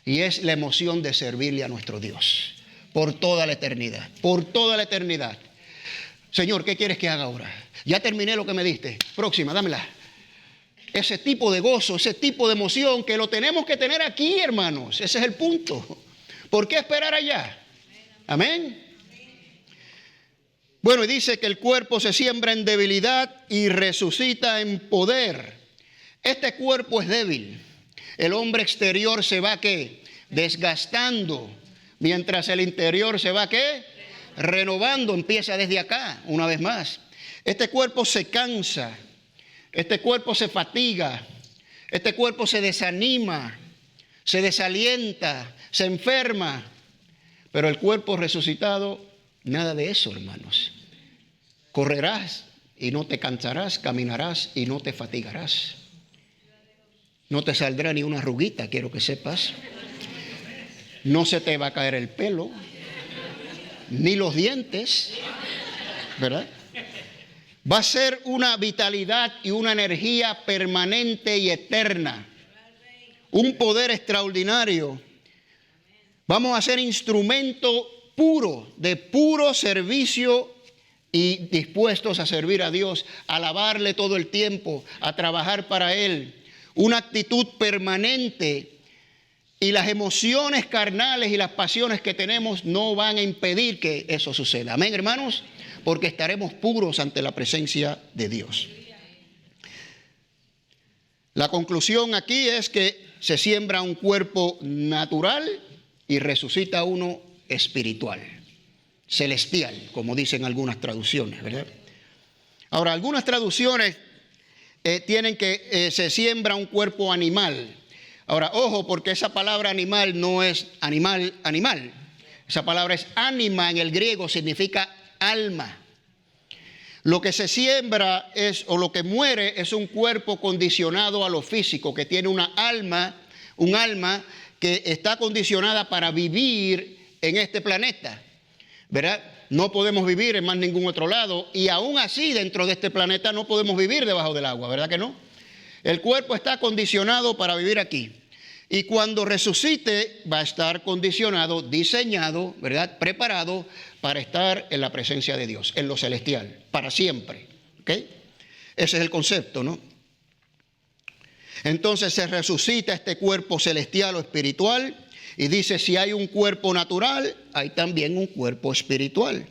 y es la emoción de servirle a nuestro Dios por toda la eternidad, por toda la eternidad. Señor, ¿qué quieres que haga ahora? Ya terminé lo que me diste. Próxima, dámela. Ese tipo de gozo, ese tipo de emoción que lo tenemos que tener aquí, hermanos. Ese es el punto. ¿Por qué esperar allá? Amén. Bueno, y dice que el cuerpo se siembra en debilidad y resucita en poder. Este cuerpo es débil. El hombre exterior se va ¿qué? Desgastando, mientras el interior se va ¿qué? Renovando. Empieza desde acá, una vez más. Este cuerpo se cansa, este cuerpo se fatiga, este cuerpo se desanima, se desalienta, se enferma. Pero el cuerpo resucitado, nada de eso, hermanos. Correrás y no te cansarás, caminarás y no te fatigarás. No te saldrá ni una arruguita, quiero que sepas. No se te va a caer el pelo, ni los dientes, ¿verdad? Va a ser una vitalidad y una energía permanente y eterna. Un poder extraordinario. Vamos a ser instrumento puro, de puro servicio, y dispuestos a servir a Dios, a alabarle todo el tiempo, a trabajar para Él. Una actitud permanente. Y las emociones carnales y las pasiones que tenemos no van a impedir que eso suceda. Amén, hermanos, porque estaremos puros ante la presencia de Dios. La conclusión aquí es que se siembra un cuerpo natural y resucita uno espiritual, celestial, como dicen algunas traducciones, ¿verdad? Ahora, algunas traducciones tienen que se siembra un cuerpo animal. Ahora, ojo, porque esa palabra animal no es animal. Esa palabra es ánima en el griego, significa alma. Lo que se siembra o lo que muere es un cuerpo condicionado a lo físico, que tiene un alma que está condicionada para vivir en este planeta, ¿verdad? No podemos vivir en más ningún otro lado, y aún así dentro de este planeta no podemos vivir debajo del agua, ¿verdad que no? El cuerpo está condicionado para vivir aquí. Y cuando resucite va a estar condicionado, diseñado, ¿verdad? Preparado para estar en la presencia de Dios, en lo celestial, para siempre. ¿Ok? Ese es el concepto, ¿no? Entonces se resucita este cuerpo celestial o espiritual y dice, si hay un cuerpo natural, hay también un cuerpo espiritual.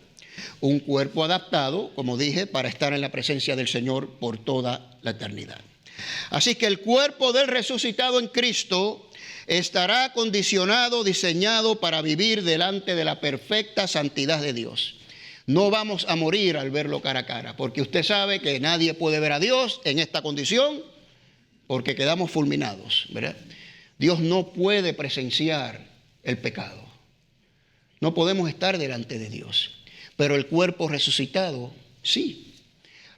Un cuerpo adaptado, como dije, para estar en la presencia del Señor por toda la eternidad. Así que el cuerpo del resucitado en Cristo estará condicionado, diseñado para vivir delante de la perfecta santidad de Dios. No vamos a morir al verlo cara a cara, porque usted sabe que nadie puede ver a Dios en esta condición, porque quedamos fulminados, ¿verdad? Dios no puede presenciar el pecado. No podemos estar delante de Dios. Pero el cuerpo resucitado, sí.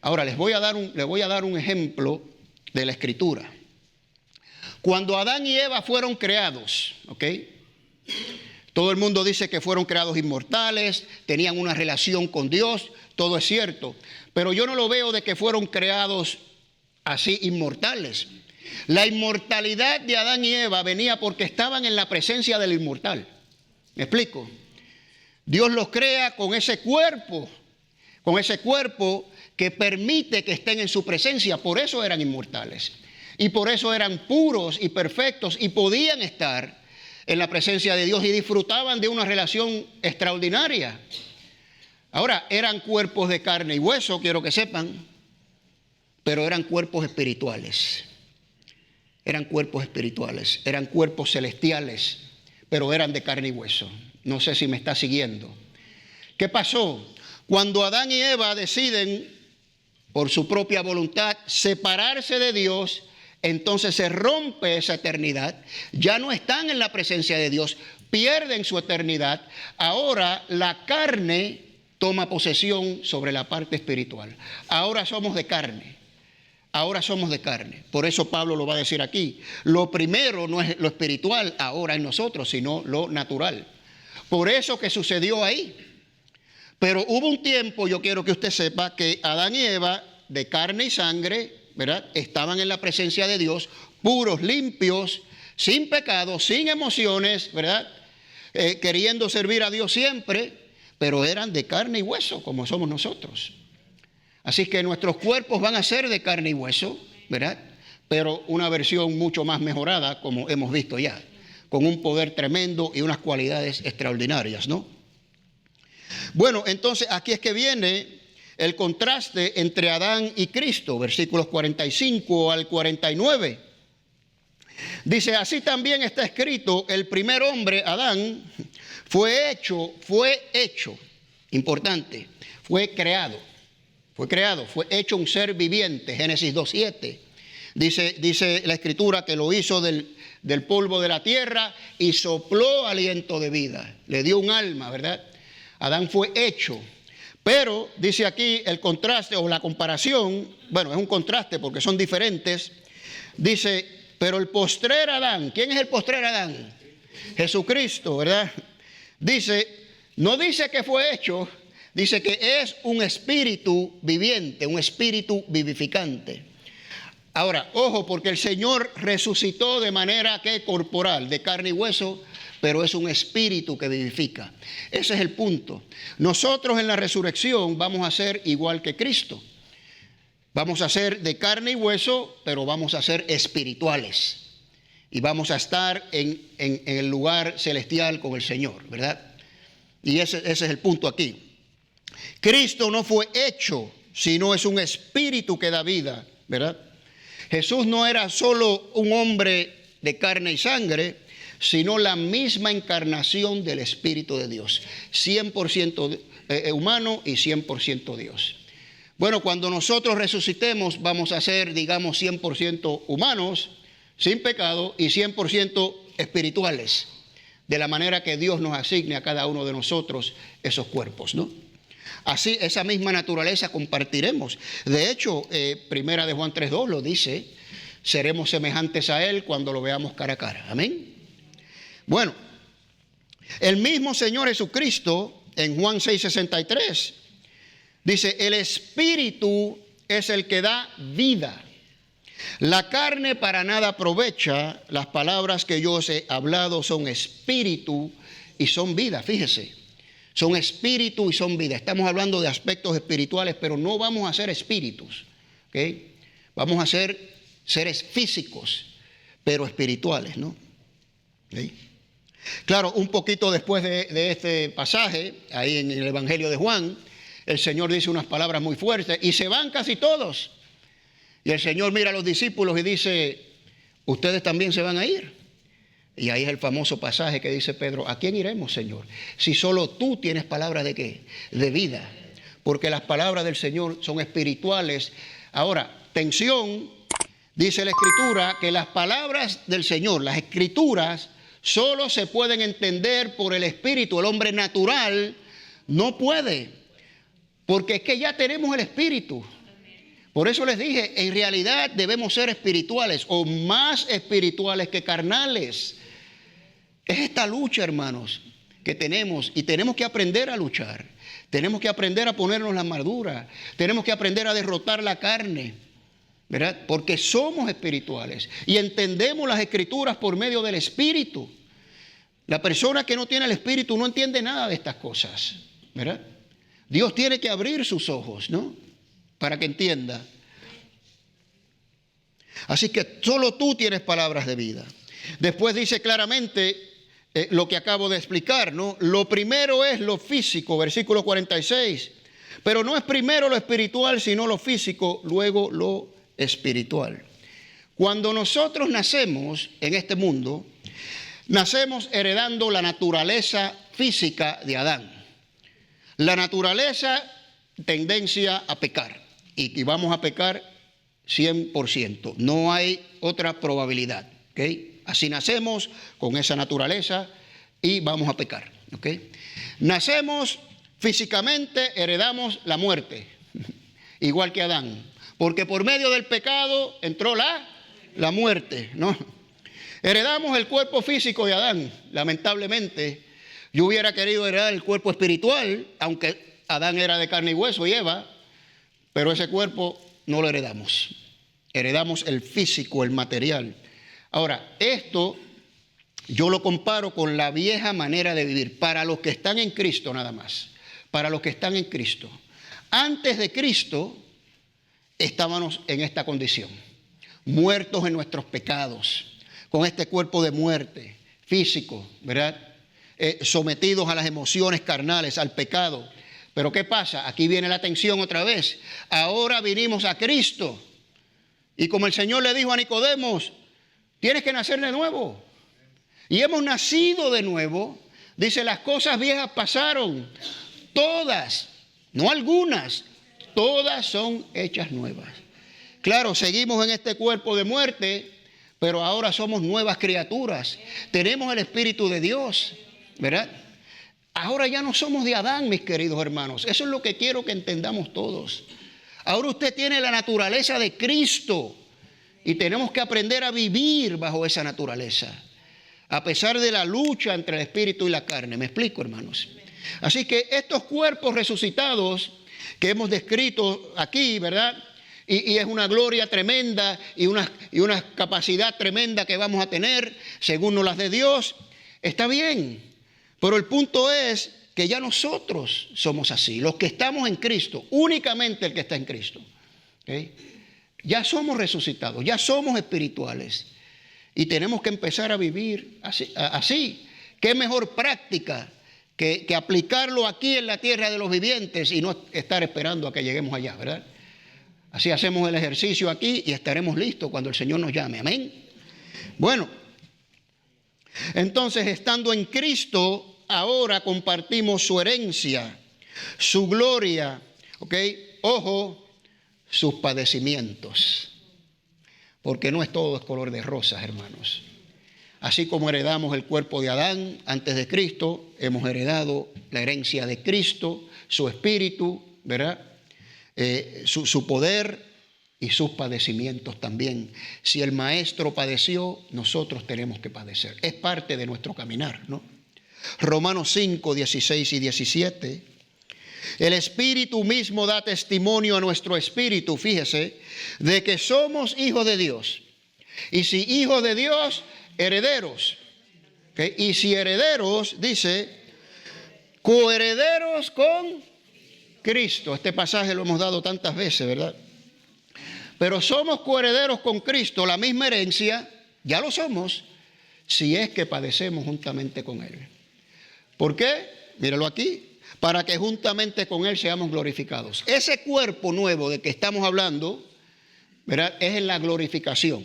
Ahora les voy a dar un ejemplo de la Escritura. Cuando Adán y Eva fueron creados, ¿ok? Todo el mundo dice que fueron creados inmortales, tenían una relación con Dios, todo es cierto. Pero yo no lo veo de que fueron creados así inmortales. La inmortalidad de Adán y Eva venía porque estaban en la presencia del inmortal. ¿Me explico? Dios los crea con ese cuerpo que permite que estén en su presencia. Por eso eran inmortales. Y por eso eran puros y perfectos y podían estar en la presencia de Dios y disfrutaban de una relación extraordinaria. Ahora, eran cuerpos de carne y hueso, quiero que sepan, pero eran cuerpos espirituales. Eran cuerpos espirituales, eran cuerpos celestiales, pero eran de carne y hueso. No sé si me está siguiendo. ¿Qué pasó? Cuando Adán y Eva deciden, por su propia voluntad, separarse de Dios, entonces se rompe esa eternidad. Ya no están en la presencia de Dios, pierden su eternidad. Ahora la carne toma posesión sobre la parte espiritual. Ahora somos de carne. Ahora somos de carne. Por eso Pablo lo va a decir aquí. Lo primero no es lo espiritual ahora en nosotros, sino lo natural. Por eso que sucedió ahí. Pero hubo un tiempo, yo quiero que usted sepa, que Adán y Eva, de carne y sangre, ¿verdad?, estaban en la presencia de Dios, puros, limpios, sin pecado, sin emociones, ¿verdad?, queriendo servir a Dios siempre, pero eran de carne y hueso, como somos nosotros. Así que nuestros cuerpos van a ser de carne y hueso, ¿verdad?, pero una versión mucho más mejorada, como hemos visto ya, con un poder tremendo y unas cualidades extraordinarias, ¿no? Bueno, entonces aquí es que viene el contraste entre Adán y Cristo, versículos 45 al 49. Dice, así también está escrito, el primer hombre, Adán, fue hecho, importante, fue hecho un ser viviente, Génesis 2:7. Dice la Escritura que lo hizo del polvo de la tierra y sopló aliento de vida, le dio un alma, ¿verdad? Adán fue hecho, pero dice aquí el contraste o la comparación, bueno, es un contraste porque son diferentes. Dice, pero el postrer Adán, ¿quién es el postrer Adán? Jesucristo, ¿verdad? Dice, no dice que fue hecho, dice que es un espíritu viviente, un espíritu vivificante. Ahora, ojo, porque el Señor resucitó de manera que corporal, de carne y hueso, pero es un espíritu que vivifica. Ese es el punto. Nosotros en la resurrección vamos a ser igual que Cristo. Vamos a ser de carne y hueso, pero vamos a ser espirituales. Y vamos a estar en el lugar celestial con el Señor, ¿verdad? Y ese es el punto aquí. Cristo no fue hecho, sino es un espíritu que da vida, ¿verdad? Jesús no era solo un hombre de carne y sangre, sino la misma encarnación del Espíritu de Dios, 100% humano y 100% Dios. Bueno, cuando nosotros resucitemos vamos a ser, digamos, 100% humanos, sin pecado, y 100% espirituales, de la manera que Dios nos asigne a cada uno de nosotros esos cuerpos, ¿no? Así, esa misma naturaleza compartiremos. De hecho, Primera de Juan 3:2 lo dice, seremos semejantes a Él cuando lo veamos cara a cara. Amén. Bueno, el mismo Señor Jesucristo en Juan 6:63 dice, el Espíritu es el que da vida. La carne para nada aprovecha. Las palabras que yo os he hablado son espíritu y son vida, fíjese. Son espíritu y son vida. Estamos hablando de aspectos espirituales, pero no vamos a ser espíritus, ¿ok? Vamos a ser seres físicos, pero espirituales, ¿no? ¿Sí? Claro, un poquito después de este pasaje, ahí en el Evangelio de Juan, el Señor dice unas palabras muy fuertes y se van casi todos. Y el Señor mira a los discípulos y dice, ¿ustedes también se van a ir? Y ahí es el famoso pasaje que dice Pedro, ¿a quién iremos, Señor? Si solo tú tienes palabras de ¿qué? De vida. Porque las palabras del Señor son espirituales. Ahora, atención, dice la Escritura que las palabras del Señor, las Escrituras, solo se pueden entender por el Espíritu. El hombre natural no puede, porque es que ya tenemos el Espíritu. Por eso les dije, en realidad debemos ser espirituales o más espirituales que carnales. Es esta lucha, hermanos, que tenemos y tenemos que aprender a luchar. Tenemos que aprender a ponernos la armadura. Tenemos que aprender a derrotar la carne, ¿verdad? Porque somos espirituales y entendemos las Escrituras por medio del Espíritu. La persona que no tiene el Espíritu no entiende nada de estas cosas, ¿verdad? Dios tiene que abrir sus ojos, ¿no? Para que entienda. Así que solo tú tienes palabras de vida. Después dice claramente lo que acabo de explicar, ¿no? Lo primero es lo físico, versículo 46. Pero no es primero lo espiritual, sino lo físico, luego lo espiritual. Cuando nosotros nacemos en este mundo, nacemos heredando la naturaleza física de Adán. La naturaleza, tendencia a pecar. Y vamos a pecar 100%. No hay otra probabilidad. ¿Okay? Así nacemos con esa naturaleza y vamos a pecar. ¿Okay? Nacemos físicamente, heredamos la muerte. Igual que Adán. Porque por medio del pecado entró la muerte, ¿no? Heredamos el cuerpo físico de Adán. Lamentablemente, yo hubiera querido heredar el cuerpo espiritual, aunque Adán era de carne y hueso y Eva, pero ese cuerpo no lo heredamos. Heredamos el físico, el material. Ahora, esto yo lo comparo con la vieja manera de vivir, para los que están en Cristo nada más. Para los que están en Cristo. Antes de Cristo estábamos en esta condición, muertos en nuestros pecados, con este cuerpo de muerte físico, ¿verdad? Sometidos a las emociones carnales, al pecado. Pero ¿qué pasa? Aquí viene la tensión otra vez. Ahora vinimos a Cristo. Y como el Señor le dijo a Nicodemos, tienes que nacer de nuevo. Y hemos nacido de nuevo. Dice, las cosas viejas pasaron. Todas, no algunas, todas son hechas nuevas. Claro, seguimos en este cuerpo de muerte, pero ahora somos nuevas criaturas. Tenemos el Espíritu de Dios, ¿verdad? Ahora ya no somos de Adán, mis queridos hermanos. Eso es lo que quiero que entendamos todos. Ahora usted tiene la naturaleza de Cristo y tenemos que aprender a vivir bajo esa naturaleza, a pesar de la lucha entre el espíritu y la carne. ¿Me explico, hermanos? Así que estos cuerpos resucitados que hemos descrito aquí, ¿verdad? Y es una gloria tremenda y una capacidad tremenda que vamos a tener según nos las dé Dios. Está bien, pero el punto es que ya nosotros somos así, los que estamos en Cristo, únicamente el que está en Cristo. ¿Okay? Ya somos resucitados, ya somos espirituales y tenemos que empezar a vivir así. ¿Qué mejor práctica que aplicarlo aquí en la tierra de los vivientes y no estar esperando a que lleguemos allá, ¿verdad? Así hacemos el ejercicio aquí y estaremos listos cuando el Señor nos llame. Amén. Bueno, entonces estando en Cristo, ahora compartimos su herencia, su gloria, ¿ok? Ojo, sus padecimientos. Porque no es todo es color de rosas, hermanos. Así como heredamos el cuerpo de Adán antes de Cristo, hemos heredado la herencia de Cristo, su espíritu, ¿verdad? Su poder y sus padecimientos también. Si el Maestro padeció, nosotros tenemos que padecer. Es parte de nuestro caminar, ¿no? Romanos 5, 16 y 17. El Espíritu mismo da testimonio a nuestro espíritu, fíjese, de que somos hijos de Dios. Y si hijos de Dios, herederos. ¿Okay? Y si herederos, dice, coherederos con Cristo. Este pasaje lo hemos dado tantas veces, ¿verdad? Pero somos coherederos con Cristo, la misma herencia, ya lo somos, si es que padecemos juntamente con Él. ¿Por qué? Míralo aquí. Para que juntamente con Él seamos glorificados. Ese cuerpo nuevo de que estamos hablando, ¿verdad?, es en la glorificación.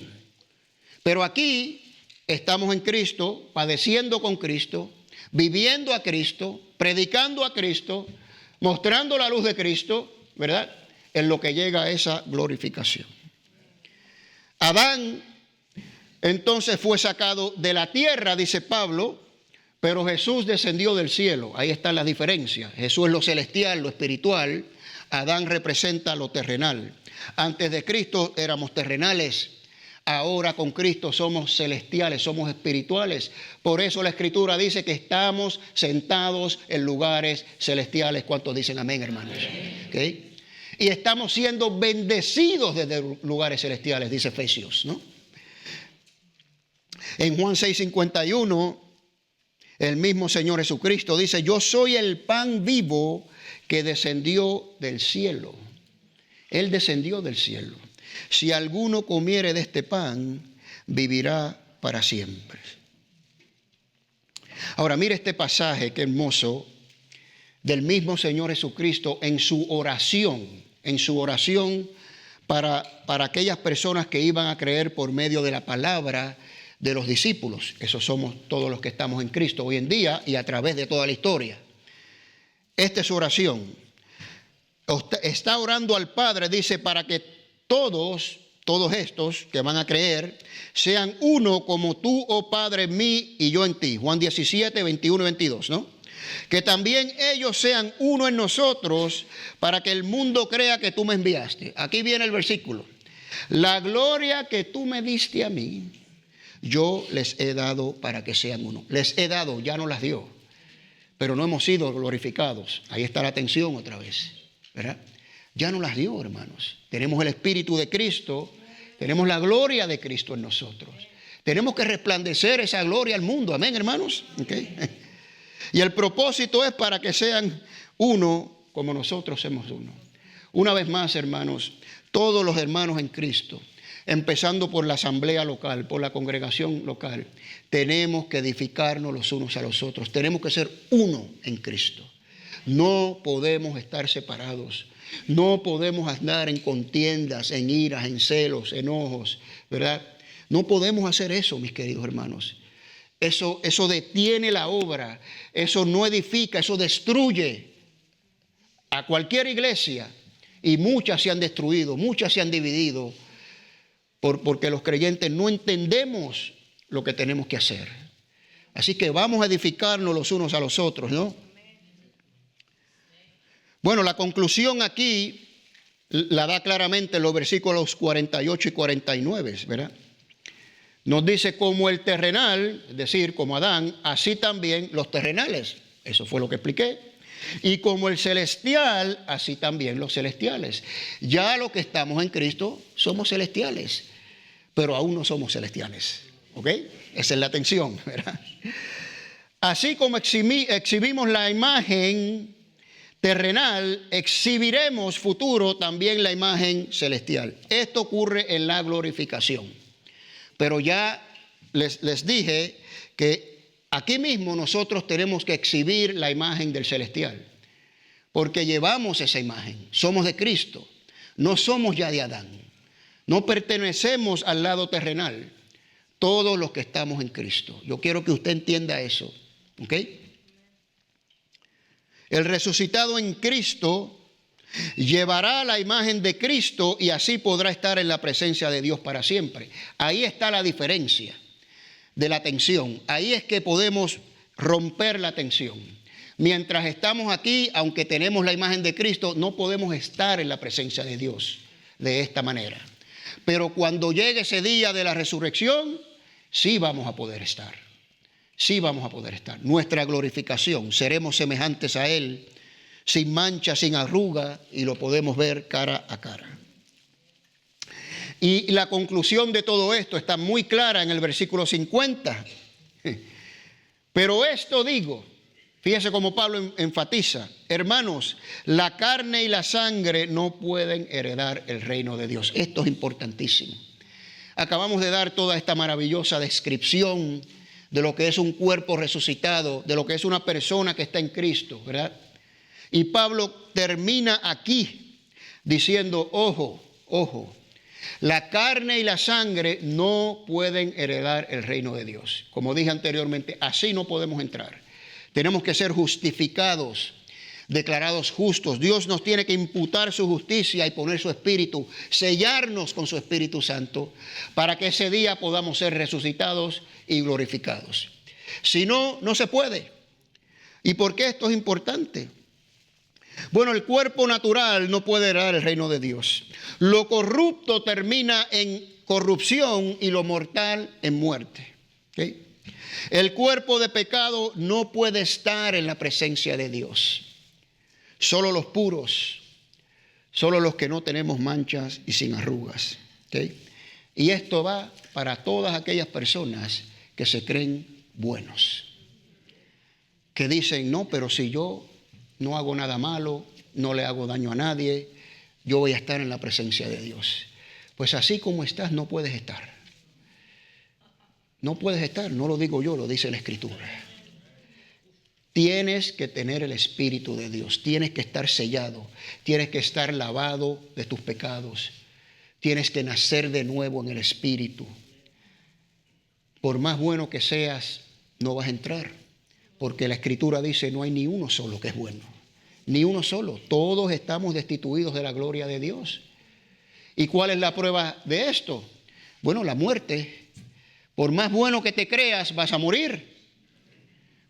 Pero aquí estamos en Cristo, padeciendo con Cristo, viviendo a Cristo, predicando a Cristo, mostrando la luz de Cristo, ¿verdad?, en lo que llega a esa glorificación. Adán entonces fue sacado de la tierra, dice Pablo, pero Jesús descendió del cielo. Ahí está la diferencia. Jesús es lo celestial, lo espiritual. Adán representa lo terrenal. Antes de Cristo éramos terrenales. Ahora con Cristo somos celestiales, somos espirituales. Por eso la Escritura dice que estamos sentados en lugares celestiales. ¿Cuántos dicen amén, hermanos? ¿Okay? Y estamos siendo bendecidos desde lugares celestiales, dice Efesios, ¿no? En Juan 6:51, el mismo Señor Jesucristo dice: yo soy el pan vivo que descendió del cielo. Él descendió del cielo. Si alguno comiere de este pan, vivirá para siempre. Ahora mire este pasaje, qué hermoso, del mismo Señor Jesucristo en su oración para aquellas personas que iban a creer por medio de la palabra de los discípulos. Esos somos todos los que estamos en Cristo hoy en día y a través de toda la historia. Esta es su oración. Está orando al Padre, dice, para que todos estos que van a creer sean uno como tú, oh Padre, en mí y yo en ti. Juan 17, 21 y 22, ¿no? Que también ellos sean uno en nosotros, para que el mundo crea que tú me enviaste. Aquí viene el versículo. La gloria que tú me diste a mí, yo les he dado para que sean uno. Les he dado, ya no las dio, pero no hemos sido glorificados. Ahí está la tensión otra vez, ¿verdad? Ya no las dio, hermanos. Tenemos el Espíritu de Cristo, tenemos la gloria de Cristo en nosotros. Tenemos que resplandecer esa gloria al mundo. Amén, hermanos. ¿Okay? Y el propósito es para que sean uno como nosotros somos uno. Una vez más, hermanos, todos los hermanos en Cristo, empezando por la asamblea local, por la congregación local, tenemos que edificarnos los unos a los otros. Tenemos que ser uno en Cristo. No podemos estar separados. No podemos andar en contiendas, en iras, en celos, enojos, ¿verdad? No podemos hacer eso, mis queridos hermanos. Eso detiene la obra, eso no edifica, eso destruye a cualquier iglesia. Y muchas se han destruido, muchas se han dividido, porque los creyentes no entendemos lo que tenemos que hacer. Así que vamos a edificarnos los unos a los otros, ¿no? Bueno, la conclusión aquí la da claramente en los versículos 48 y 49, ¿verdad? Nos dice: como el terrenal, es decir, como Adán, así también los terrenales. Eso fue lo que expliqué. Y como el celestial, así también los celestiales. Ya los que estamos en Cristo somos celestiales, pero aún no somos celestiales. ¿Ok? Esa es la tensión, ¿verdad? Así como exhibimos la imagen terrenal, exhibiremos futuro también la imagen celestial. Esto ocurre en la glorificación. Pero ya les dije que aquí mismo nosotros tenemos que exhibir la imagen del celestial, porque llevamos esa imagen, somos de Cristo, no somos ya de Adán, no pertenecemos al lado terrenal, todos los que estamos en Cristo. Yo quiero que usted entienda eso, ¿ok? El resucitado en Cristo llevará la imagen de Cristo y así podrá estar en la presencia de Dios para siempre. Ahí está la diferencia de la tensión. Ahí es que podemos romper la tensión. Mientras estamos aquí, aunque tenemos la imagen de Cristo, no podemos estar en la presencia de Dios de esta manera. Pero cuando llegue ese día de la resurrección, sí vamos a poder estar. Sí vamos a poder estar. Nuestra glorificación, seremos semejantes a Él, sin mancha, sin arruga, y lo podemos ver cara a cara. Y la conclusión de todo esto está muy clara en el versículo 50. Pero esto digo, Fíjese cómo Pablo enfatiza: hermanos, la carne y la sangre no pueden heredar el reino de Dios. Esto es importantísimo. Acabamos de dar toda esta maravillosa descripción de lo que es un cuerpo resucitado, de lo que es una persona que está en Cristo, ¿verdad? Y Pablo termina aquí diciendo: ojo, ojo, la carne y la sangre no pueden heredar el reino de Dios. Como dije anteriormente, así no podemos entrar. Tenemos que ser justificados, declarados justos. Dios nos tiene que imputar su justicia y poner su espíritu, sellarnos con su Espíritu Santo, para que ese día podamos ser resucitados y glorificados. Si no, no se puede. ¿Y por qué esto es importante? Bueno, el cuerpo natural no puede heredar el reino de Dios. Lo corrupto termina en corrupción y lo mortal en muerte. ¿Okay? El cuerpo de pecado no puede estar en la presencia de Dios. Solo los puros, solo los que no tenemos manchas y sin arrugas. ¿Okay? Y esto va para todas aquellas personas que se creen buenos, que dicen: no, pero si yo no hago nada malo, no le hago daño a nadie, yo voy a estar en la presencia de Dios. Pues así como estás, no puedes estar. No puedes estar, no lo digo yo, lo dice la Escritura. Tienes que tener el Espíritu de Dios, tienes que estar sellado, tienes que estar lavado de tus pecados, tienes que nacer de nuevo en el Espíritu. Por más bueno que seas, no vas a entrar, porque la Escritura dice: no hay ni uno solo que es bueno, ni uno solo. Todos estamos destituidos de la gloria de Dios. ¿Y cuál es la prueba de esto? Bueno, la muerte. Por más bueno que te creas, vas a morir.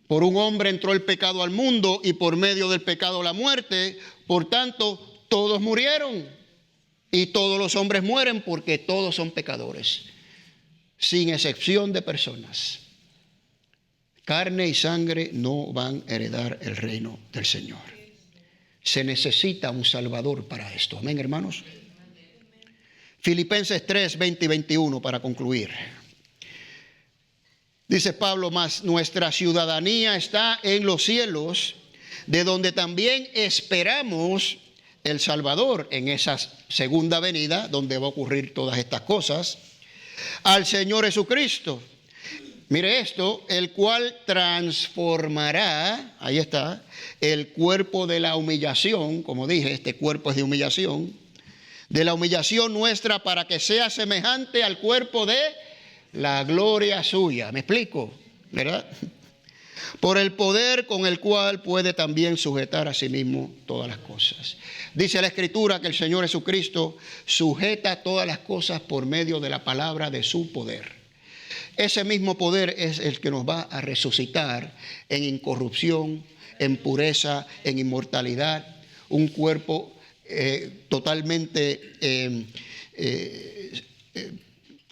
Por un hombre entró el pecado al mundo y por medio del pecado la muerte. Por tanto, todos murieron. Y todos los hombres mueren porque todos son pecadores, sin excepción de personas. Carne y sangre no van a heredar el reino del Señor. Se necesita un Salvador para esto. Amén, hermanos. Filipenses 3, 20 y 21 para concluir. Dice Pablo: mas nuestra ciudadanía está en los cielos, de donde también esperamos el Salvador en esa segunda venida, donde va a ocurrir todas estas cosas, al Señor Jesucristo. Mire esto: el cual transformará, ahí está, el cuerpo de la humillación. Como dije, este cuerpo es de humillación, de la humillación nuestra, para que sea semejante al cuerpo de la gloria suya. ¿Me explico? ¿Verdad? Por el poder con el cual puede también sujetar a sí mismo todas las cosas. Dice la Escritura que el Señor Jesucristo sujeta todas las cosas por medio de la palabra de su poder. Ese mismo poder es el que nos va a resucitar en incorrupción, en pureza, en inmortalidad. Un cuerpo totalmente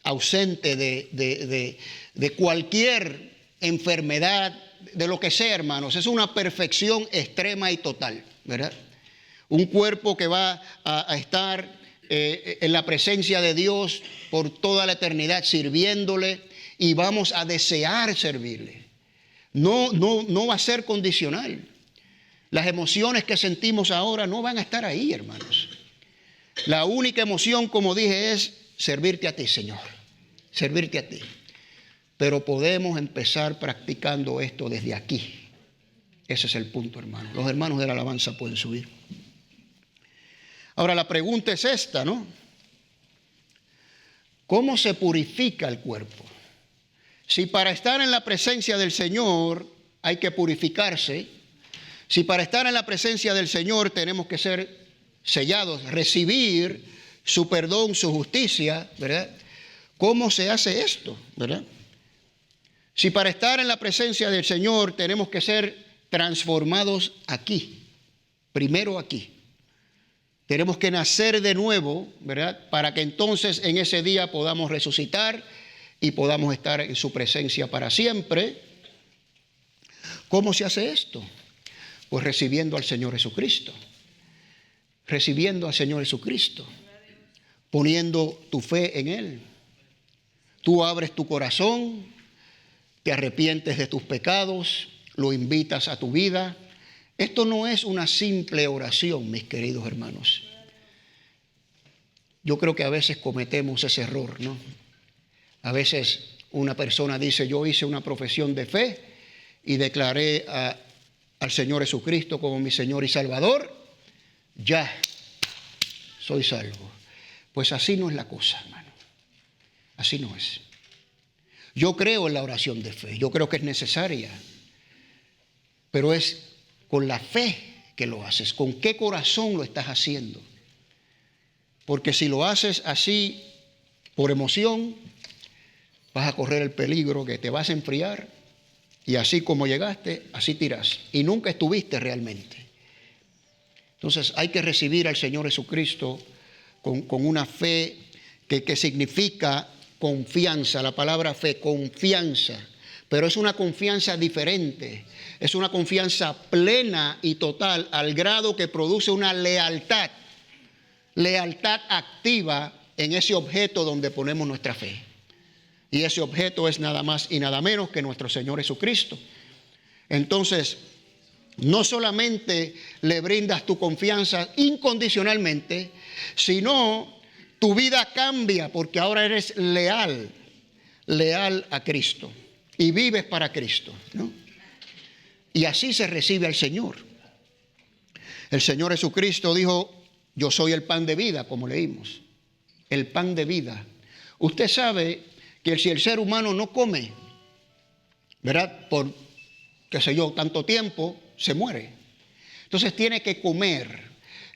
ausente de cualquier enfermedad, de lo que sea, hermanos. Es una perfección extrema y total, ¿verdad? Un cuerpo que va a estar en la presencia de Dios por toda la eternidad, sirviéndole, y vamos a desear servirle. No va a ser condicional. Las emociones que sentimos ahora no van a estar ahí, hermanos. La única emoción, como dije, es servirte a ti, Señor. Servirte a ti. Pero podemos empezar practicando esto desde aquí. Ese es el punto, hermano. Los hermanos de la alabanza pueden subir. Ahora la pregunta es esta, ¿no? ¿Cómo se purifica el cuerpo? Si para estar en la presencia del Señor hay que purificarse, si para estar en la presencia del Señor tenemos que ser sellados, recibir su perdón, su justicia, ¿verdad? ¿Cómo se hace esto, verdad? Si para estar en la presencia del Señor tenemos que ser transformados aquí, primero aquí. Tenemos que nacer de nuevo, ¿verdad? Para que entonces en ese día podamos resucitar y podamos estar en su presencia para siempre. ¿Cómo se hace esto? Pues recibiendo al Señor Jesucristo. Recibiendo al Señor Jesucristo. Poniendo tu fe en Él. Tú abres tu corazón, te arrepientes de tus pecados, lo invitas a tu vida. Esto no es una simple oración, mis queridos hermanos. Yo creo que a veces cometemos ese error, ¿no? A veces una persona dice, yo hice una profesión de fe y declaré al Señor Jesucristo como mi Señor y Salvador, ya soy salvo. Pues así no es la cosa, hermano. Así no es. Yo creo en la oración de fe, yo creo que es necesaria, pero es con la fe que lo haces, con qué corazón lo estás haciendo. Porque si lo haces así por emoción, vas a correr el peligro que te vas a enfriar y así como llegaste, así tirás. Y nunca estuviste realmente. Entonces hay que recibir al Señor Jesucristo con una fe que significa confianza. La palabra fe, confianza. Pero es una confianza diferente. Es una confianza plena y total al grado que produce una lealtad. Lealtad activa en ese objeto donde ponemos nuestra fe. Y ese objeto es nada más y nada menos que nuestro Señor Jesucristo. Entonces, no solamente le brindas tu confianza incondicionalmente, sino tu vida cambia porque ahora eres leal a Cristo y vives para Cristo, ¿no? Y así se recibe al Señor. El Señor Jesucristo dijo, yo soy el pan de vida, como leímos. El pan de vida. Usted sabe que si el ser humano no come, ¿verdad? Por, qué sé yo, tanto tiempo, se muere. Entonces tiene que comer,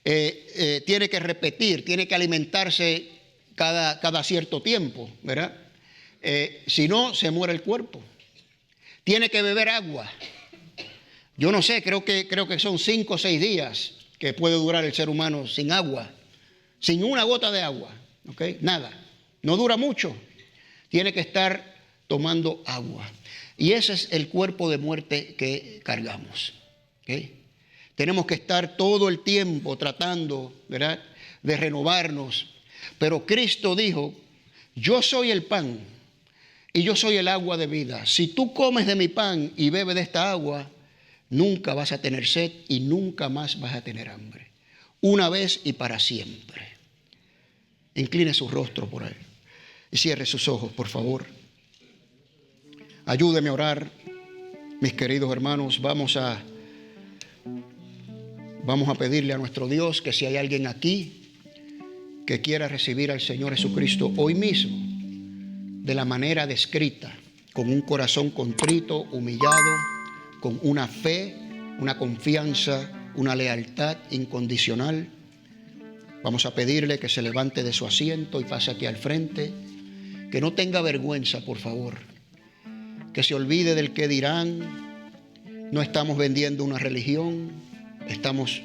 tiene que repetir, tiene que alimentarse cada cierto tiempo, ¿verdad? Si no, se muere el cuerpo. Tiene que beber agua. Yo no sé, creo que son 5 o 6 días que puede durar el ser humano sin agua, sin una gota de agua, ¿ok? Nada, no dura mucho. Tiene que estar tomando agua. Y ese es el cuerpo de muerte que cargamos, ¿ok? Tenemos que estar todo el tiempo tratando, ¿verdad?, de renovarnos. Pero Cristo dijo, yo soy el pan y yo soy el agua de vida. Si tú comes de mi pan y bebes de esta agua, nunca vas a tener sed y nunca más vas a tener hambre. Una vez y para siempre. Incline su rostro por él y cierre sus ojos, por favor. Ayúdeme a orar, mis queridos hermanos. Vamos a pedirle a nuestro Dios que si hay alguien aquí que quiera recibir al Señor Jesucristo hoy mismo, de la manera descrita, con un corazón contrito, humillado, con una fe, una confianza, una lealtad incondicional, vamos a pedirle que se levante de su asiento y pase aquí al frente, que no tenga vergüenza, por favor, que se olvide del qué dirán. No estamos vendiendo una religión, estamos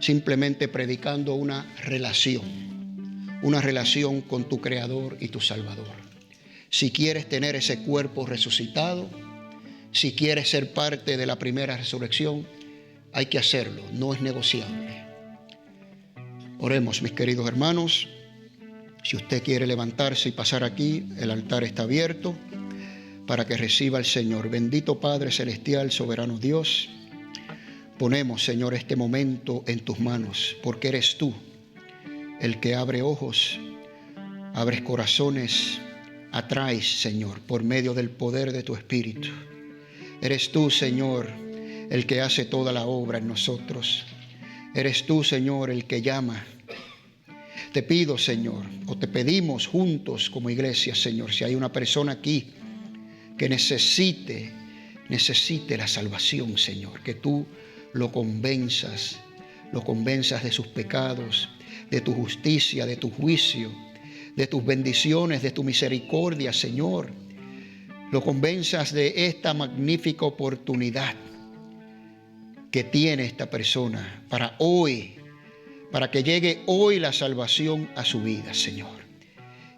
simplemente predicando una relación con tu Creador y tu Salvador. Si quieres tener ese cuerpo resucitado, si quieres ser parte de la primera resurrección, hay que hacerlo, no es negociable. Oremos, mis queridos hermanos. Si usted quiere levantarse y pasar aquí, el altar está abierto para que reciba al Señor. Bendito Padre Celestial, soberano Dios, ponemos, Señor, este momento en tus manos, porque eres tú el que abre ojos, abres corazones, atraes, Señor, por medio del poder de tu Espíritu. Eres tú, Señor, el que hace toda la obra en nosotros. Eres tú, Señor, el que llama. Te pido, Señor, o te pedimos juntos como iglesia, Señor, si hay una persona aquí que necesite la salvación, Señor, que tú lo convenzas de sus pecados, de tu justicia, de tu juicio, de tus bendiciones, de tu misericordia, Señor. Lo convenzas de esta magnífica oportunidad que tiene esta persona para hoy, para que llegue hoy la salvación a su vida, Señor,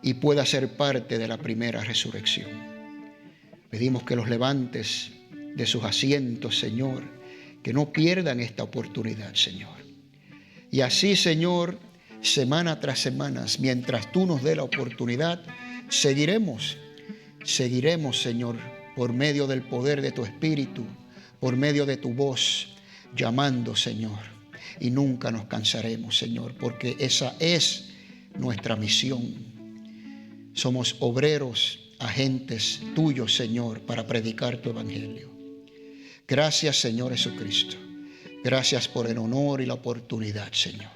y pueda ser parte de la primera resurrección. Pedimos que los levantes de sus asientos, Señor, que no pierdan esta oportunidad, Señor. Y así, Señor, semana tras semana, mientras tú nos dé la oportunidad, seguiremos, Señor, por medio del poder de tu Espíritu, por medio de tu voz, llamando, Señor. Y nunca nos cansaremos, Señor, porque esa es nuestra misión. Somos obreros, agentes tuyos, Señor, para predicar tu evangelio. Gracias, Señor Jesucristo. Gracias por el honor y la oportunidad, Señor,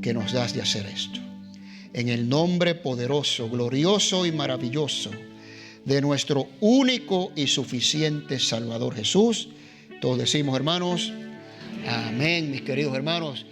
que nos das de hacer esto. En el nombre poderoso, glorioso y maravilloso de nuestro único y suficiente Salvador Jesús, todos decimos, hermanos, amén, mis queridos hermanos.